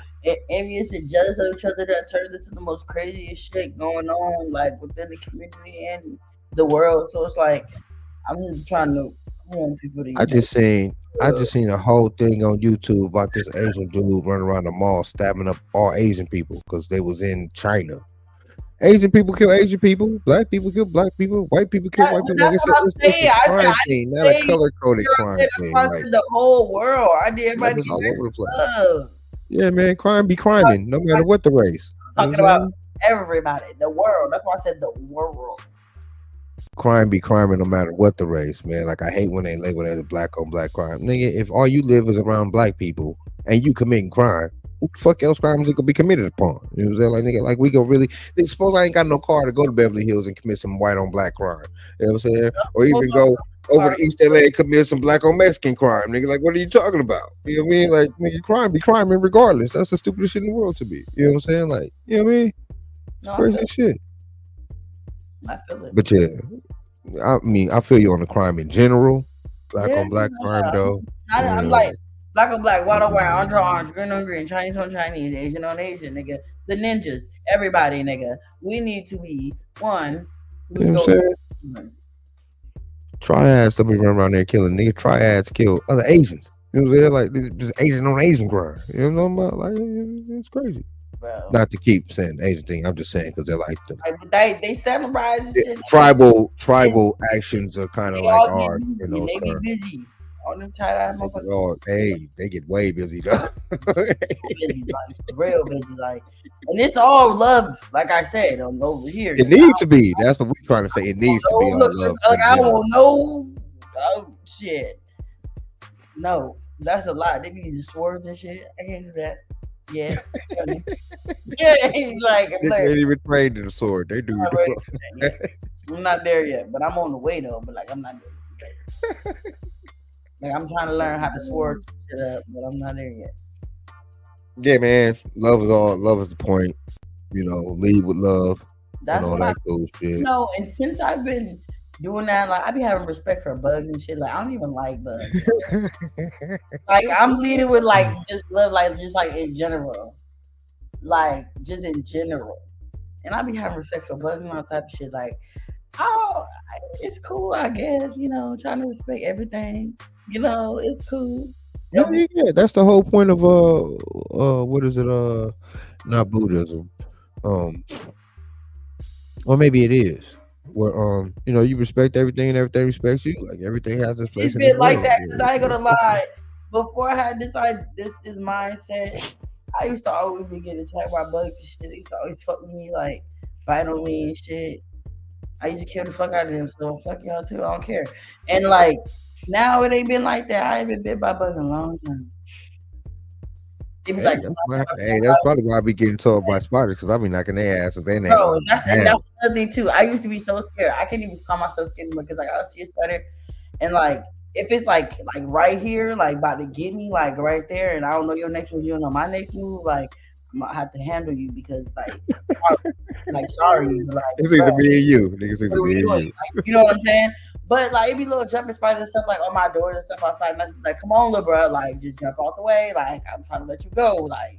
envious and jealous of each other that turns into the most craziest shit going on like within the community and the world. So it's like I'm just trying to I want people to I just seen I just seen a whole thing on YouTube about this Asian dude running around the mall stabbing up all Asian people because they was in China. Asian people kill Asian people. Black people kill black people. White people kill white people. Like that's it's a, what I'm it's saying. a I said crime I thing, not a didn't say color coded crime that's thing. why I Like said the whole world. I need that everybody to was get all back over the place. to love. Yeah, man, crime be criming, no matter what the race. You know I'm what talking I'm about saying? everybody, the world. That's why I said the world. Crime be criming no matter what the race, man. Like I hate when they label it as black on black crime. Nigga, if all you live is around black people and you committing crime, what the fuck else crimes it gonna be committed upon? You know what I'm saying? Like nigga, like we gonna really suppose I ain't got no car to go to Beverly Hills and commit some white on black crime. You know what I'm saying? Or even go over to East LA and commit some black on Mexican crime. Nigga, like what are you talking about? You know what I mean? Like nigga, crime be crime regardless. That's the stupidest shit in the world to be. You know what I'm saying? Like, you know what I mean? No, Crazy shit. I feel it. But yeah, I mean, I feel you on the crime in general, black Yeah, on black crime though. I'm Yeah, like black on black, white on white, orange on orange, green on green, Chinese on Chinese, Asian on Asian, nigga. The ninjas, everybody, nigga. We need to be one. We you know go. what I'm saying? Triads don't be running around there killing niggas. Triads kill other Asians. You know what I'm saying? Like just Asian on Asian crime. You know what I'm about? Like it's crazy. Bro. Not to keep saying the Asian thing. I'm just saying because they're like the They samurais and shit. tribal actions are kind of They like all ours get in busy. those They be terms. busy. All them tight-eyed motherfuckers. They get way busy though. Busy, like real busy, like, and it's all love. Like I said, over here. It needs to be. That's what we're trying to say. It needs to be all Look, love. like I don't know. Oh shit. No, that's a lot. They be using swords and shit. I can't do that. Yeah. Yeah, like They ain't even trained in the sword. They do. I'm not there yet, but I'm on the way though. But like I'm not there yet. Like I'm trying to learn how to sword shit up, but I'm not there yet. Yeah, man. Love is all. Love is the point. You know, lead with love That's and all what that cool shit. No, and since I've been doing that, like I be having respect for bugs and shit. Like I don't even like bugs. Like I'm leading with like just love, like just like in general, like just in general. And I be having respect for bugs and all type of shit. Like, oh, it's cool, I guess. You know, trying to respect everything. You know, it's cool. Yeah, that's the whole point of what is it? Not Buddhism. Or maybe it is. Where you respect everything and everything respects you. Like everything has its place It's in this been like world. that because I ain't gonna lie. before I had this mindset, I used to always be getting attacked by bugs and shit. They used to always fuck with me, like bite on me and shit. I used to kill the fuck out of them, so fuck y'all too. I don't care. And like now it ain't been like that. I ain't been bit by bugs in a long time. They be like, Hey, that's probably why I be getting told by spiders because I be knocking their asses. They ain't bro, that's another thing too. I used to be so scared. I can't even call myself scared anymore because like I'll see a spider and like if it's like right here, like about to get me, like right there, and I don't know your next move, you don't know my next move, like I'm gonna have to handle you because sorry, but like it's bro, either me and you. Niggas what either are we me and doing? you. Like, you know what I'm saying? But like it be little jumping spiders and stuff like on my doors and stuff outside. And I just be like, come on, little bro, like just jump out the way. Like I'm trying to let you go. Like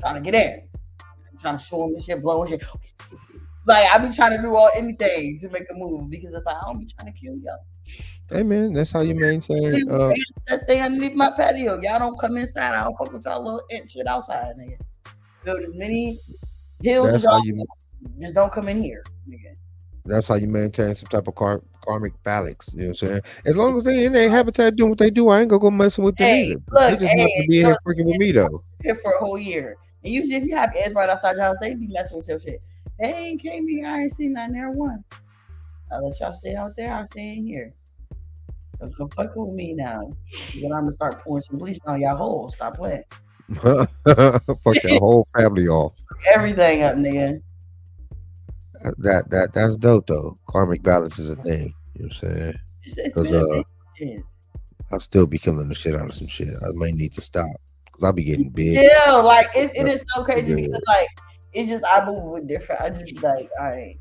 trying to get in. I'm trying to show him this shit, blow shit. Like I be trying to do anything to make a move because it's like I don't be trying to kill y'all. Hey man, that's how you maintain. That stay underneath my patio. Y'all don't come inside. I don't fuck with y'all little shit outside, nigga. Build as many hills as That's how y'all you. want. Just don't come in here, nigga. That's how you maintain some type of karmic balance. You know what I'm saying? As long as they in their habitat doing what they do, I ain't gonna go messing with them Hey, either. They look, just want to hey, be in yo, here freaking with me though. here for a whole year. And usually if you have ants right outside your house, they be messing with your shit. They ain't came here. I ain't seen not there one. I let y'all stay out there. I stay in here. Don't come fucking with me now. Then I'm gonna start pouring some bleach on y'all holes. Stop playing. Fuck your whole family off. Everything up, nigga. That's dope though. Karmic balance is a thing. You know what I'm saying? It's Because been a thing. I'll still be killing the shit out of some shit. I might need to stop because I'll be getting big. Still, like it is so crazy because like it's just I move with different. I just be like, all right,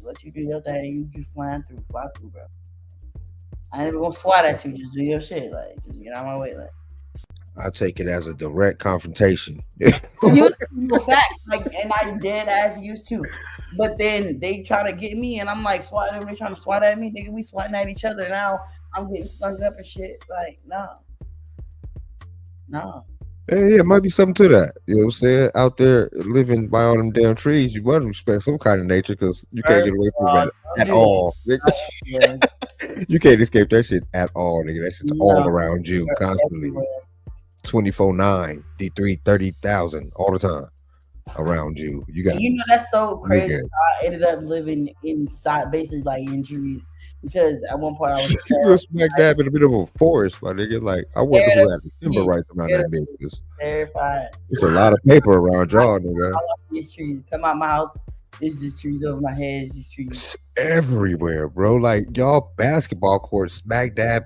let you do your thing. You just fly through, bro. I ain't even gonna swat at you. Just do your shit. Like, just get out my way. Like, I take it as a direct confrontation. you know facts, like, and I dead ass used to. But then they try to get me, and I'm like swatting. They trying to swat at me. Nigga, we swatting at each other now. I'm getting slung up and shit. Like, no. Yeah, it might be something to that. You know what I'm saying? Out there living by all them damn trees, you must respect some kind of nature because you can't get away from that at all. You can't escape that shit at all, nigga. That shit's all around you constantly. 24/9, D3, 30,000 all the time around you. You got. You know that's so crazy. I ended up living inside, basically like in trees, because at one point I was. You were smack dab in the middle of a forest, my nigga. Like I wonder who had the timber rights around that bitch. Terrified. There's a lot of paper around y'all, nigga. I love these trees. Come out my house. It's just trees over my head. It's just trees everywhere, bro. Like y'all basketball court smack dab.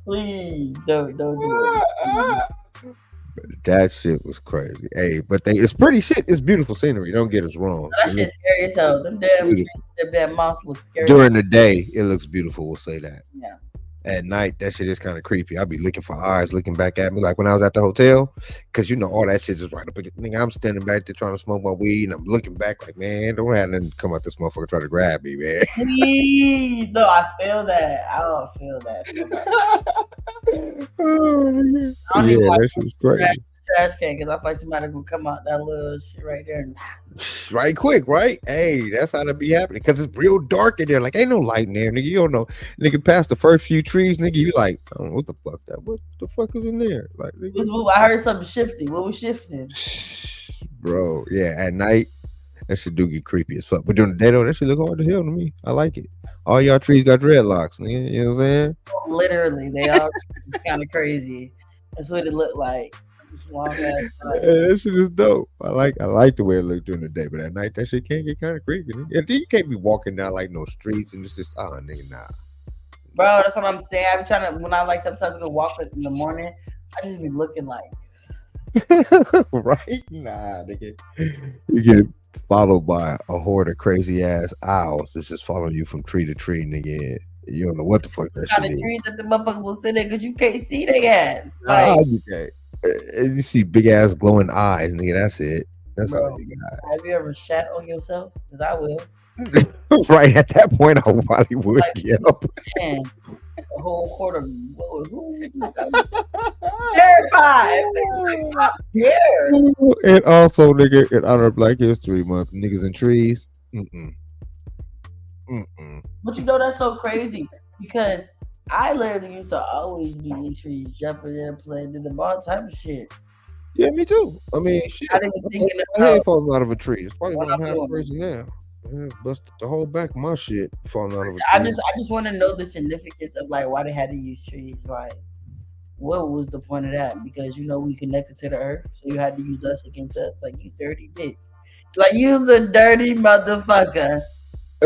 Please don't do it. That shit was crazy. Hey, but it's pretty shit. It's beautiful scenery. Don't get us wrong. That shit's scary as hell. Them damn trees, them damn moss look scary. During the day, it looks beautiful. We'll say that. Yeah. At night, that shit is kind of creepy. I'll be looking for eyes looking back at me, like when I was at the hotel, because you know all that shit just right up against. Nigga, I'm standing back there trying to smoke my weed, and I'm looking back like, man, don't have nothing come out this motherfucker try to grab me, man. Please, no, I feel that. I don't feel that. Oh, yeah, that shit's crazy. Trash can because I feel like somebody gonna come out that little shit right there. Right quick, right? Hey, that's how that be happening because it's real dark in there. Like, ain't no light in there, nigga. You don't know, nigga. Past the first few trees, nigga, you like, I don't know what the fuck that. What the fuck is in there? Like, nigga. I heard something shifting. What was shifting? Bro, yeah, at night that shit do get creepy as fuck. But during the day though, that shit look hard as hell to me. I like it. All y'all trees got dreadlocks, nigga. You know what I'm saying? Literally, they all kind of crazy. That's what it looked like. That shit is dope. I like the way it looked during the day, but at night that shit can get kind of creepy. Nigga. You can't be walking down like no streets and it's just nigga, nah. Bro, that's what I'm saying. I be trying to when I like sometimes go walk in the morning, I just be looking like right? Nah, nigga. You get followed by a horde of crazy ass owls that's just following you from tree to tree, nigga. You don't know what the fuck that shit is. Trees that the motherfuckers will sit there because you can't see their ass. Like, you can't. You see big ass glowing eyes, nigga. That's it. That's bro, all you got. Have you ever shat on yourself? Because I will. Right at that point, I probably would. Like, yep. Man, a whole quarter. Terrified. I'm scared. And also, nigga, in honor of Black History Month, niggas and trees. But you know that's so crazy because I literally used to always be in trees, jumping in, playing, doing all type of shit. Yeah, me too. I mean, Not shit. even I thinking busted my about head falling out of a tree. It's probably what why I'm I'm half doing. crazy now. Yeah, busted the whole back of my shit falling out of a I tree. just, I just want to know the significance of like why they had to use trees. Like, what was the point of that? Because we connected to the earth, so you had to use us against us. Like, you dirty bitch. Like, you's a dirty motherfucker.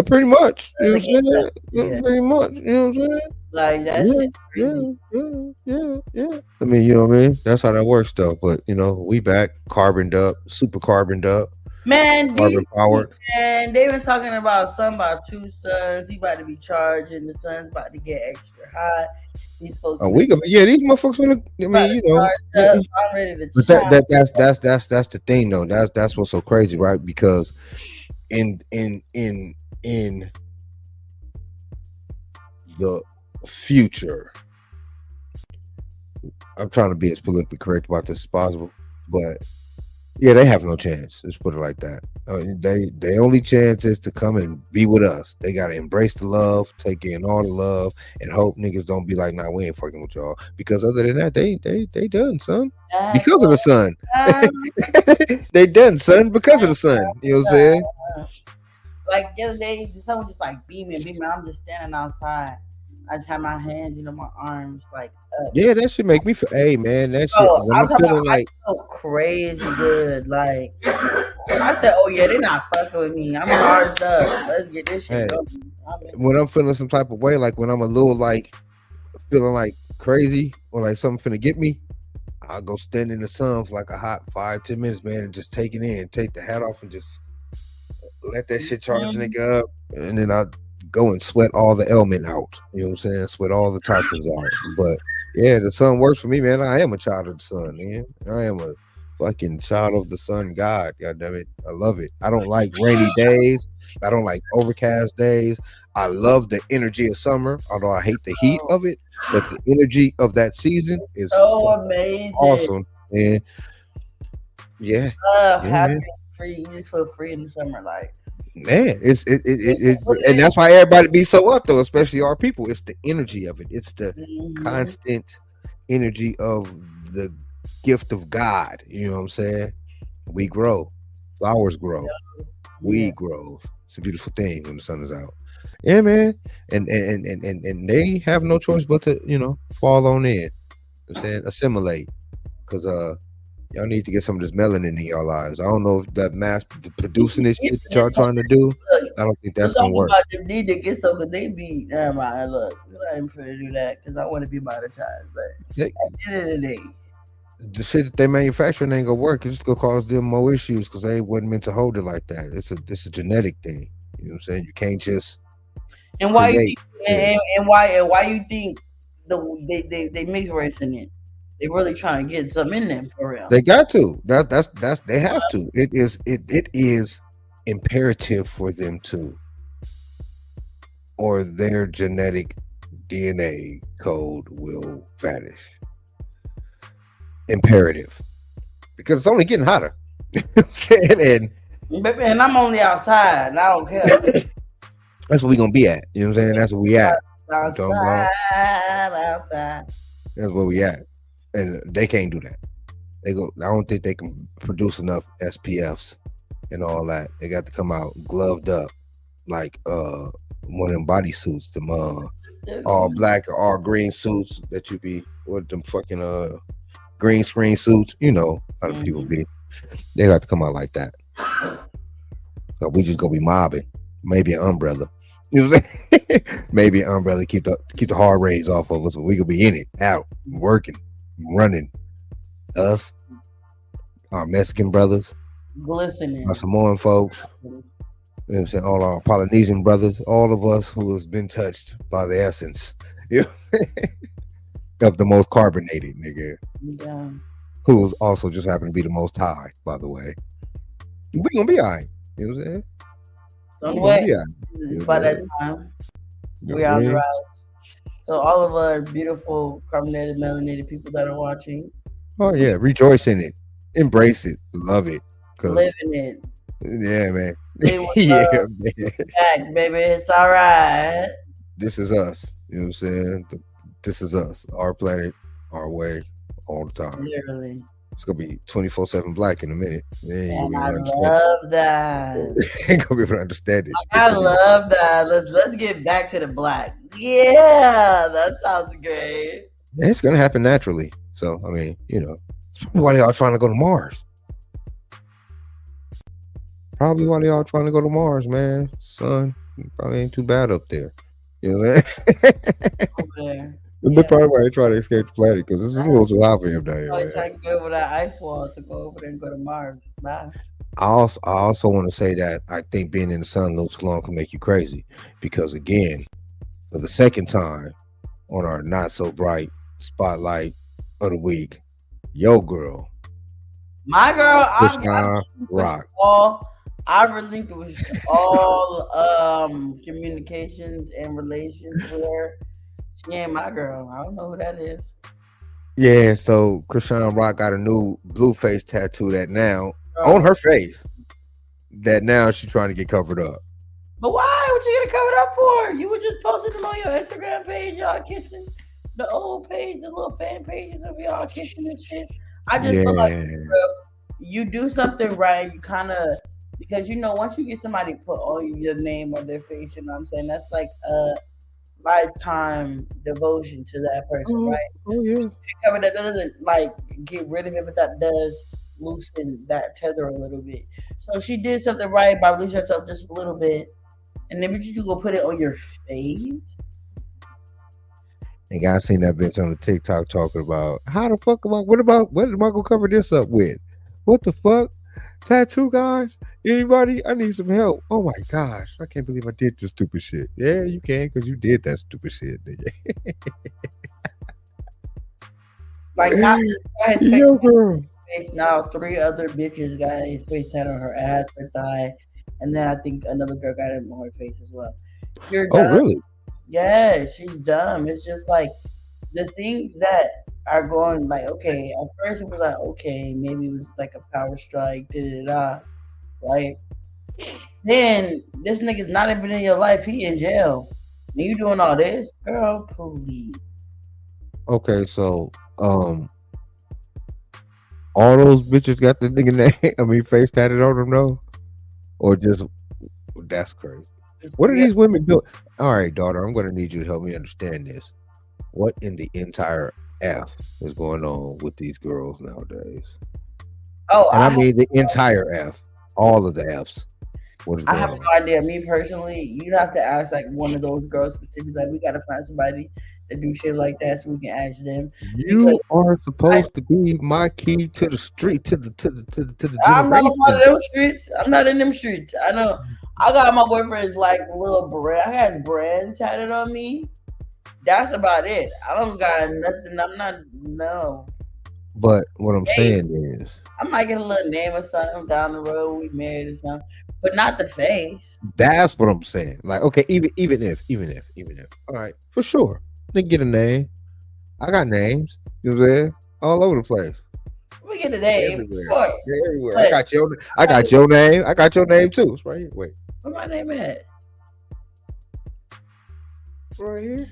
Pretty much. You Us know what I'm against us. saying? Yeah. Pretty much. You know what I'm saying? Like, that Yeah, shit's crazy. yeah. I mean, you know what I mean? That's how that works, though. But we back, carboned up, super carboned up, Man, carbon DC, powered. man, they been talking about something about two suns. He about to be charging. The sun's about to get extra hot. These folks A been week of yeah, these motherfuckers. I about mean, to charge up. So I'm ready to but chop. that's the thing, though. That's what's so crazy, right? Because in the future, I'm trying to be as politically correct about this as possible, but yeah, they have no chance. Let's put it like that. They only chance is to come and be with us. They gotta embrace the love, take in all the love, and hope niggas don't be like, nah, we ain't fucking with y'all. Because other than that, they done, son. That's Because of what the sun. I'm They done, son, because of the sun. You know what I'm saying? like the other day, the sun was just like beaming. I'm just standing outside. I just have my hands, my arms like up. Yeah, that should make me feel. Hey, man, that shit. So When I'm I'm talking about feeling I like, feel crazy good. Like I said, oh yeah, they not fucking with me. I'm charged up. Let's get this shit hey, going. when I'm feeling some type of way, like when I'm a little like feeling like crazy or like something finna get me, I'll go stand in the sun for like a hot 5-10 minutes, man, and just take it in, take the hat off, and just let that shit charge the Mhm. nigga up, and then I go and sweat all the ailment out. You know what I'm saying? Sweat all the toxins out. But yeah, the sun works for me, man. I am a child of the sun, man. I am a fucking child of the sun god. God damn it. I love it. I don't like rainy days. I don't like overcast days. I love the energy of summer, although I hate the heat Oh, of it. But the energy of that season is so fucking amazing. awesome. And yeah, yeah, Happy man. and free. You just feel free in the summer. Like Man, what and it that's why everybody be so up though, especially our people. It's the energy of it. It's the is. constant energy of the gift of God. You know what I'm saying? We grow, flowers grow, Yeah. weed grows. It's a beautiful thing when the sun is out. Yeah, man. And they have no choice but to fall on in. You know what I'm saying, assimilate, because y'all need to get some of this melanin in y'all lives. I don't know if that mass producing this Need shit to that get y'all some. trying to do. Look, I don't think we're that's gonna talking work. about them need to get some because they be. Never mind. Look, we're not even finna do that because I want to be monetized. But They, at the end of the day, the shit that they manufacturing ain't gonna work. It's just gonna cause them more issues because they wasn't meant to hold it like that. It's a genetic thing. You know what I'm saying? You can't just and why you create think this. and why you think they mix race in it? They really trying to get something in them for real. They got to. That's they have to. It is imperative for them to, or their genetic DNA code will vanish. Imperative. Because it's only getting hotter. You know what I'm saying? And Baby, and I'm only outside, and I don't care. that's what we're gonna be at. You know what I'm saying? That's where we at. You talking about? Outside. That's where we at. And they can't do that. I don't think they can produce enough SPFs and all that. They got to come out gloved up like one of them body suits, them all black or all green suits that you be with them fucking green screen suits. You know how the people be. They got to come out like that. So we just gonna be mobbing. Maybe an umbrella. You know what I'm saying? Maybe an umbrella keep the hard rays off of us, but we could be in it, out, working, running. Us, our Mexican brothers, Glistening. our Samoan folks, you know what I'm saying, all our Polynesian brothers, all of us who has been touched by the essence, you know, of the most carbonated nigga, Yeah. who's also just happened to be the most high, by the way. We gonna be all right. You know what I'm saying? So We gonna anyway, be all right. it's by that time. We Yeah, on the man. rise. So all of our beautiful carbonated melanated people that are watching, Oh yeah, rejoice in it, embrace it, love it, cause living it. yeah, man, They was yeah, man. back, baby. It's all right. This is us. You know what I'm saying? This is us, our planet, our way, all the time. Literally. It's gonna be 24/7 black in a minute. Then you'll And be able I to understand love that. it. Ain't gonna be able to understand it. I love that. Let's get back to the black. Yeah, that sounds great. It's gonna happen naturally. So I mean, why they all trying to go to Mars? Probably why they all trying to go to Mars, man. Sun probably ain't too bad up there. You know what Over there. They're probably why they try to escape the planet because it's a little too hot for him down here. Probably trying to get over that ice wall to go over there and go to Mars. Bye. I also want to say that I think being in the sun a little too long can make you crazy because again, for the second time on our not so bright spotlight of the week, yo girl, My girl, Krishan Rock. I relinquished all communications and relations with her. She ain't my girl. I don't know who that is. Yeah, so Krishan Rock got a new blue face tattoo that now on her face that now she's trying to get covered up. But why? What you gonna cover it up for? You were just posting them on your Instagram page, y'all kissing. The old page, the little fan pages of y'all kissing and shit. I just feel like bro, you do something right. You kind of, because once you get somebody to put all your name on their face, you know what I'm saying? That's like a lifetime devotion to that person, right? Oh yeah. That doesn't like get rid of it, but that does loosen that tether a little bit. So she did something right by losing herself just a little bit, and then you go put it on your face. And I seen that bitch on the TikTok talking about how the fuck what am I gonna cover this up with? What the fuck? Tattoo guys? Anybody? I need some help. Oh my gosh. I can't believe I did this stupid shit. Yeah, you can because you did that stupid shit, nigga. Like not his face, yo, girl. face now. 3 other bitches got his face had on her ass, her thigh, and then I think another girl got it on her face as well. You're dumb. Oh really? Yeah, she's dumb. It's just like the things that are going like, okay, at first it was like, okay, maybe it was like a power strike, right? Then this nigga's not even in your life, he in jail. And you doing all this? Girl, please. Okay, so all those bitches got the nigga name, face tatted on them though? Or just that's crazy. What are these women doing? All right, daughter, I'm gonna need you to help me understand this. What in the entire F is going on with these girls nowadays? Oh, and I mean the entire F, all of the Fs. What is I going have on? no idea. Me personally, you have to ask like one of those girls specifically. Like we gotta find somebody that do shit like that so we can ask them. You are supposed to be my key to the street, to the I'm not on them streets. I'm not in them streets. I know. I got my boyfriend's like little brand. I got his brand tatted on me. That's about it. I don't got nothing. I'm not no. But what I'm saying is, I might get a little name or something down the road. We married or something, but not the face. That's what I'm saying. Like, okay, even if, all right, for sure, they get a name. I got names. You know what I'm saying? All over the place. We get a name. Everywhere. Everywhere. I got your name. I got your name too. It's right here. Wait. Where my name at? Right here.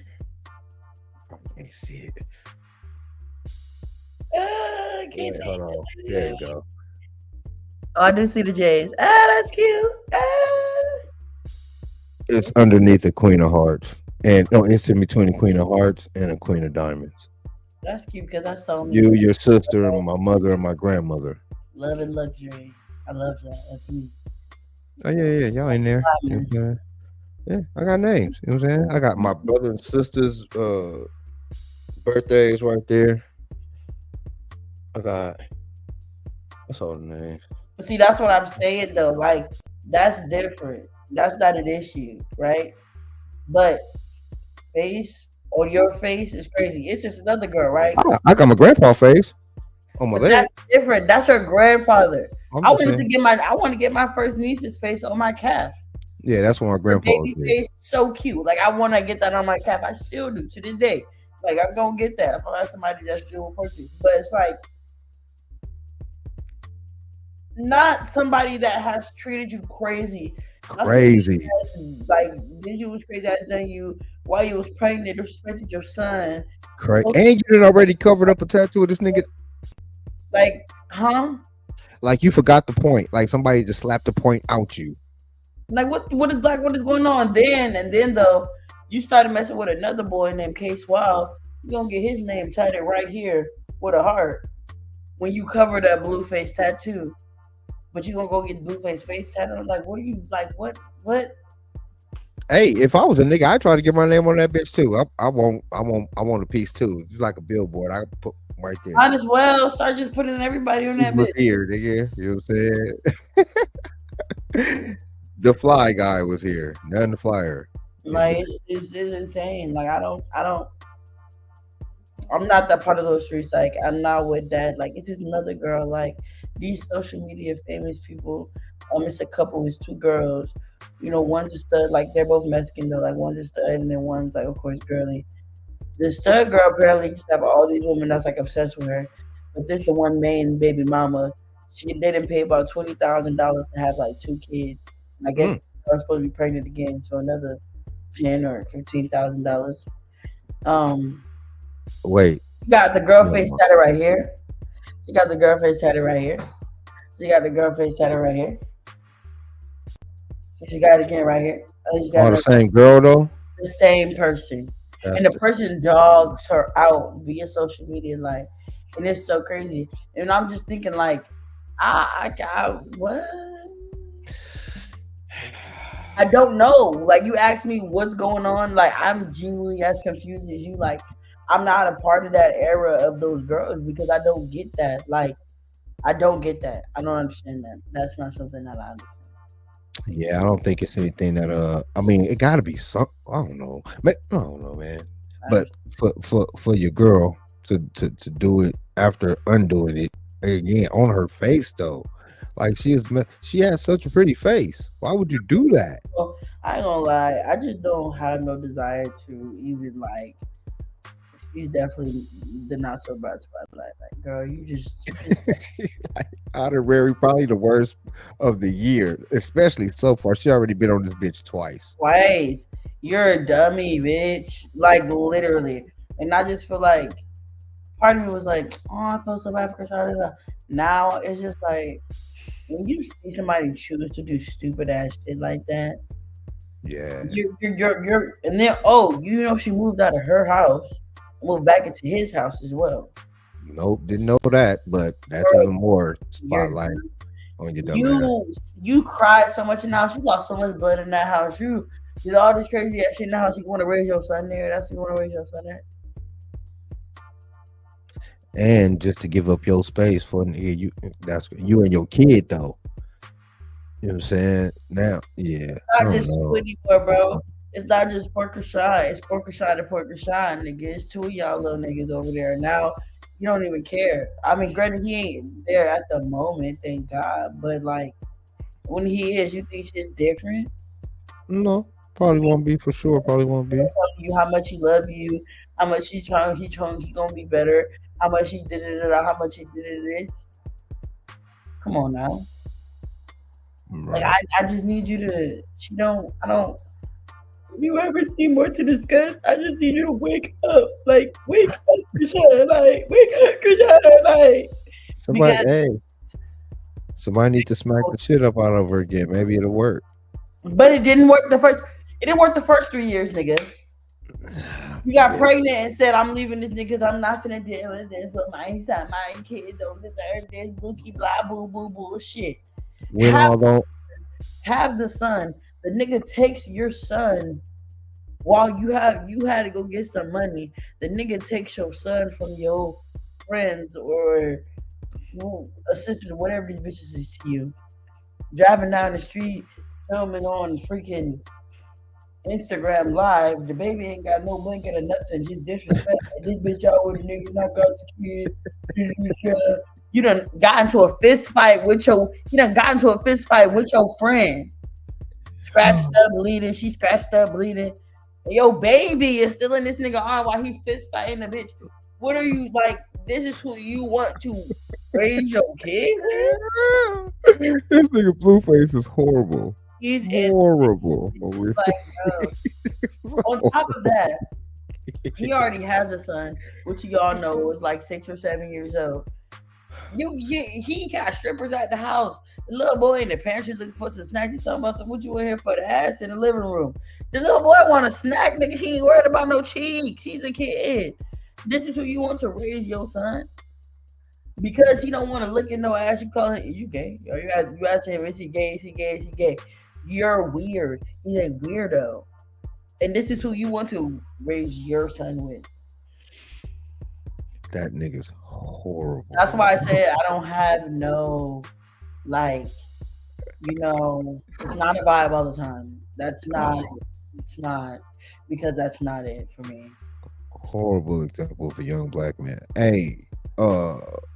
I can't see it. Wait, hold on. There you go. Oh, I do see the J's. That's cute. It's underneath the Queen of Hearts. And it's in between the Queen of Hearts and the Queen of Diamonds. That's cute because that's so you, your sister, and my mother, and my grandmother. Love and luxury. I love that. That's me. Oh yeah, y'all in there. Yeah, I got names. You know what I'm saying? I got my brother and sister's birthdays right there. I got that's all the names. But see, that's what I'm saying though. Like that's different. That's not an issue, right? But face on your face is crazy. It's just another girl, right? I got my grandpa face on my leg. That's different. That's her grandfather. I want to get my first niece's face on my calf. Yeah, that's what my grandpa baby face, so cute. Like I want to get that on my calf. I still do to this day. Like I'm gonna get that. If I have somebody that's doing purchase, but it's like not somebody that has treated you crazy. Like did you was crazy as done you while you was pregnant, disrespected your son, Correct. And you didn't already covered up a tattoo of this nigga. Like, huh? Like you forgot the point. Like somebody just slapped the point out you. Like what is going on then? And then though, you started messing with another boy named K Suave. You gonna get his name tatted right here with a heart when you cover that blue face tattoo. But you gonna go get blue face tattoo? Like, what are you like? What? Hey, if I was a nigga, I'd try to get my name on that bitch too. I want a piece too. It's like a billboard. I put right there. Might as well start just putting everybody on that bitch. Here, nigga. You know what I'm saying? The fly guy was here. None the flyer. Like it's insane. Like I'm not that part of those streets. Like I'm not with that. Like it's just another girl. Like these social media famous people. It's a couple. It's two girls. You know, one's a stud. Like they're both Mexican though. Like one's a stud, and then one's like, of course, girly. The stud girl apparently used to have all these women that's like obsessed with her. But this the one main baby mama. They didn't pay about $20,000 to have like two kids. I guess they're supposed to be pregnant again, so another $10,000 or $15,000. Wait. You got the girl face tatted right here. You got the girl face tatted right here. You got the girl face tatted right here. You just got it again right here. All the same girl though. The same person. And the person dogs her out via social media, like, and it's so crazy. And I'm just thinking, like, what? I don't know. Like, you asked me what's going on. Like, I'm genuinely as confused as you. Like, I'm not a part of that era of those girls because I don't get that. Like, I don't get that. I don't understand that. That's not something that I understand. Yeah, I don't think it's anything that I mean, it got to be some. I don't know. I don't know, man. But for your girl to do it after undoing it again on her face though, like she has such a pretty face. Why would you do that? Well, I ain't gonna lie. I just don't have no desire to even like. She's definitely the not so bad spotlight. Like, girl, you just like, honorary, probably the worst of the year, especially so far. She already been on this bitch twice. Twice. You're a dummy, bitch. Like literally. And I just feel like part of me was like, oh, I feel so bad for Krishana. Now it's just like when you see somebody choose to do stupid ass shit like that. Yeah. You're and then you know she moved out of her house. Moved back into his house as well. Nope, didn't know that, but that's even more spotlight on your dumb ass. You cried so much in the house. You lost so much blood in that house. You did all this crazy ass shit in the house. You want to raise your son there. That's what you want to raise your son there. And just to give up your space for you, that's you and your kid though. You know what I'm saying? Now, yeah. It's not just you anymore, bro. It's not just Porker Shy. It's Porker Shy to Porker Shy, nigga. It's two of y'all little niggas over there. Now, you don't even care. I mean, granted, he ain't there at the moment, thank God. But, like, when he is, you think shit's different? No, probably won't be for sure. Probably won't be. Telling you how much he love you, how much he gonna be better, how much he did it, how much he did it. Come on now. Right. Like, I just need you to, I don't. If you ever see more to discuss, I just need you to wake up. Like, wake up, Krishana. Like, wake up, Krishana. Like, somebody need to smack the shit up out of her again. Maybe it'll work. But it didn't work the first 3 years, nigga. You got pregnant and said, I'm leaving this nigga because I'm not finna deal with this. So my kids don't deserve this. Bookie, blah, boo, boo, bullshit. Have the son. The nigga takes your son while you had to go get some money. The nigga takes your son from your friends or assistant, whatever these bitches is to you. Driving down the street, filming on freaking Instagram Live. The baby ain't got no blanket or nothing, just disrespect. This bitch out with a nigga knock out the kid. You done got into a fist fight with your friend. Scratched up, bleeding. She scratched up, bleeding. And your baby is still in this nigga arm while he fist fighting the bitch. What are you like? This is who you want to raise your kid? This nigga Blueface is horrible. He's horrible. Like, on top of that, He already has a son, which you all know is like 6 or 7 years old. He got strippers at the house. The little boy in the pantry looking for some snacks. He's talking about some, what you in here for? The ass in the living room. The little boy want a snack, nigga. He ain't worried about no cheeks. He's a kid. This is who you want to raise your son? Because he don't want to look at no ass. You call him, is you gay? Or you ask him, is he gay? Is he gay? Is he gay? You're weird. He's a weirdo. And this is who you want to raise your son with. That nigga's horrible. That's why I said I don't have no, like, you know, it's not a vibe all the time. It's not, because that's not it for me. Horrible example of a young black man. Hey,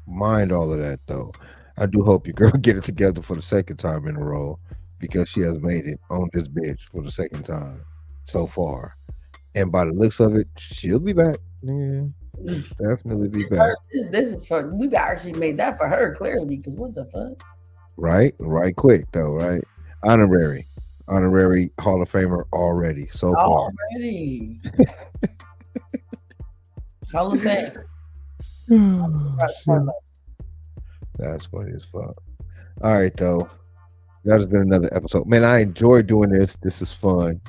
mind all of that though. I do hope your girl get it together for the second time in a row, because she has made it on this bitch for the second time so far. And by the looks of it, she'll be back. Yeah. Definitely be back. This is for, we actually made that for her clearly, because what the fuck? Right quick though, right? Honorary Hall of Famer already so far. Already. Hall of Fame. That's funny as fuck. All right though. That has been another episode. Man, I enjoy doing this. This is fun.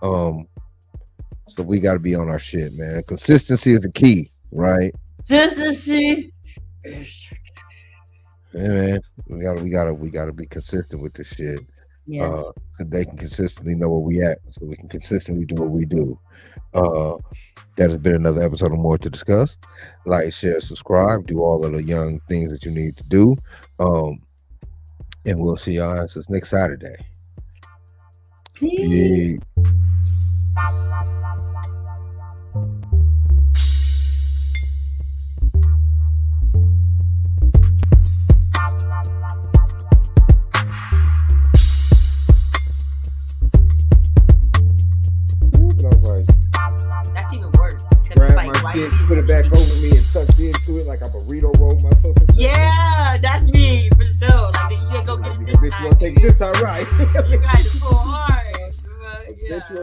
So we gotta be on our shit, man. Consistency is the key, right? Consistency. Yeah, man. We gotta be consistent with this shit. Yes. So they can consistently know where we at, so we can consistently do what we do. That has been another episode of More to Discuss. Like, share, subscribe, do all of the young things that you need to do. And we'll see y'all since next Saturday. Peace. That's even worse. Grab like my shit, put it back over me, and tucked into it like a burrito roll myself. Yeah, that's me for sure. Like, you can't go get it this time. Bitch, you want to take it this time, right? You got to pull hard. Yeah.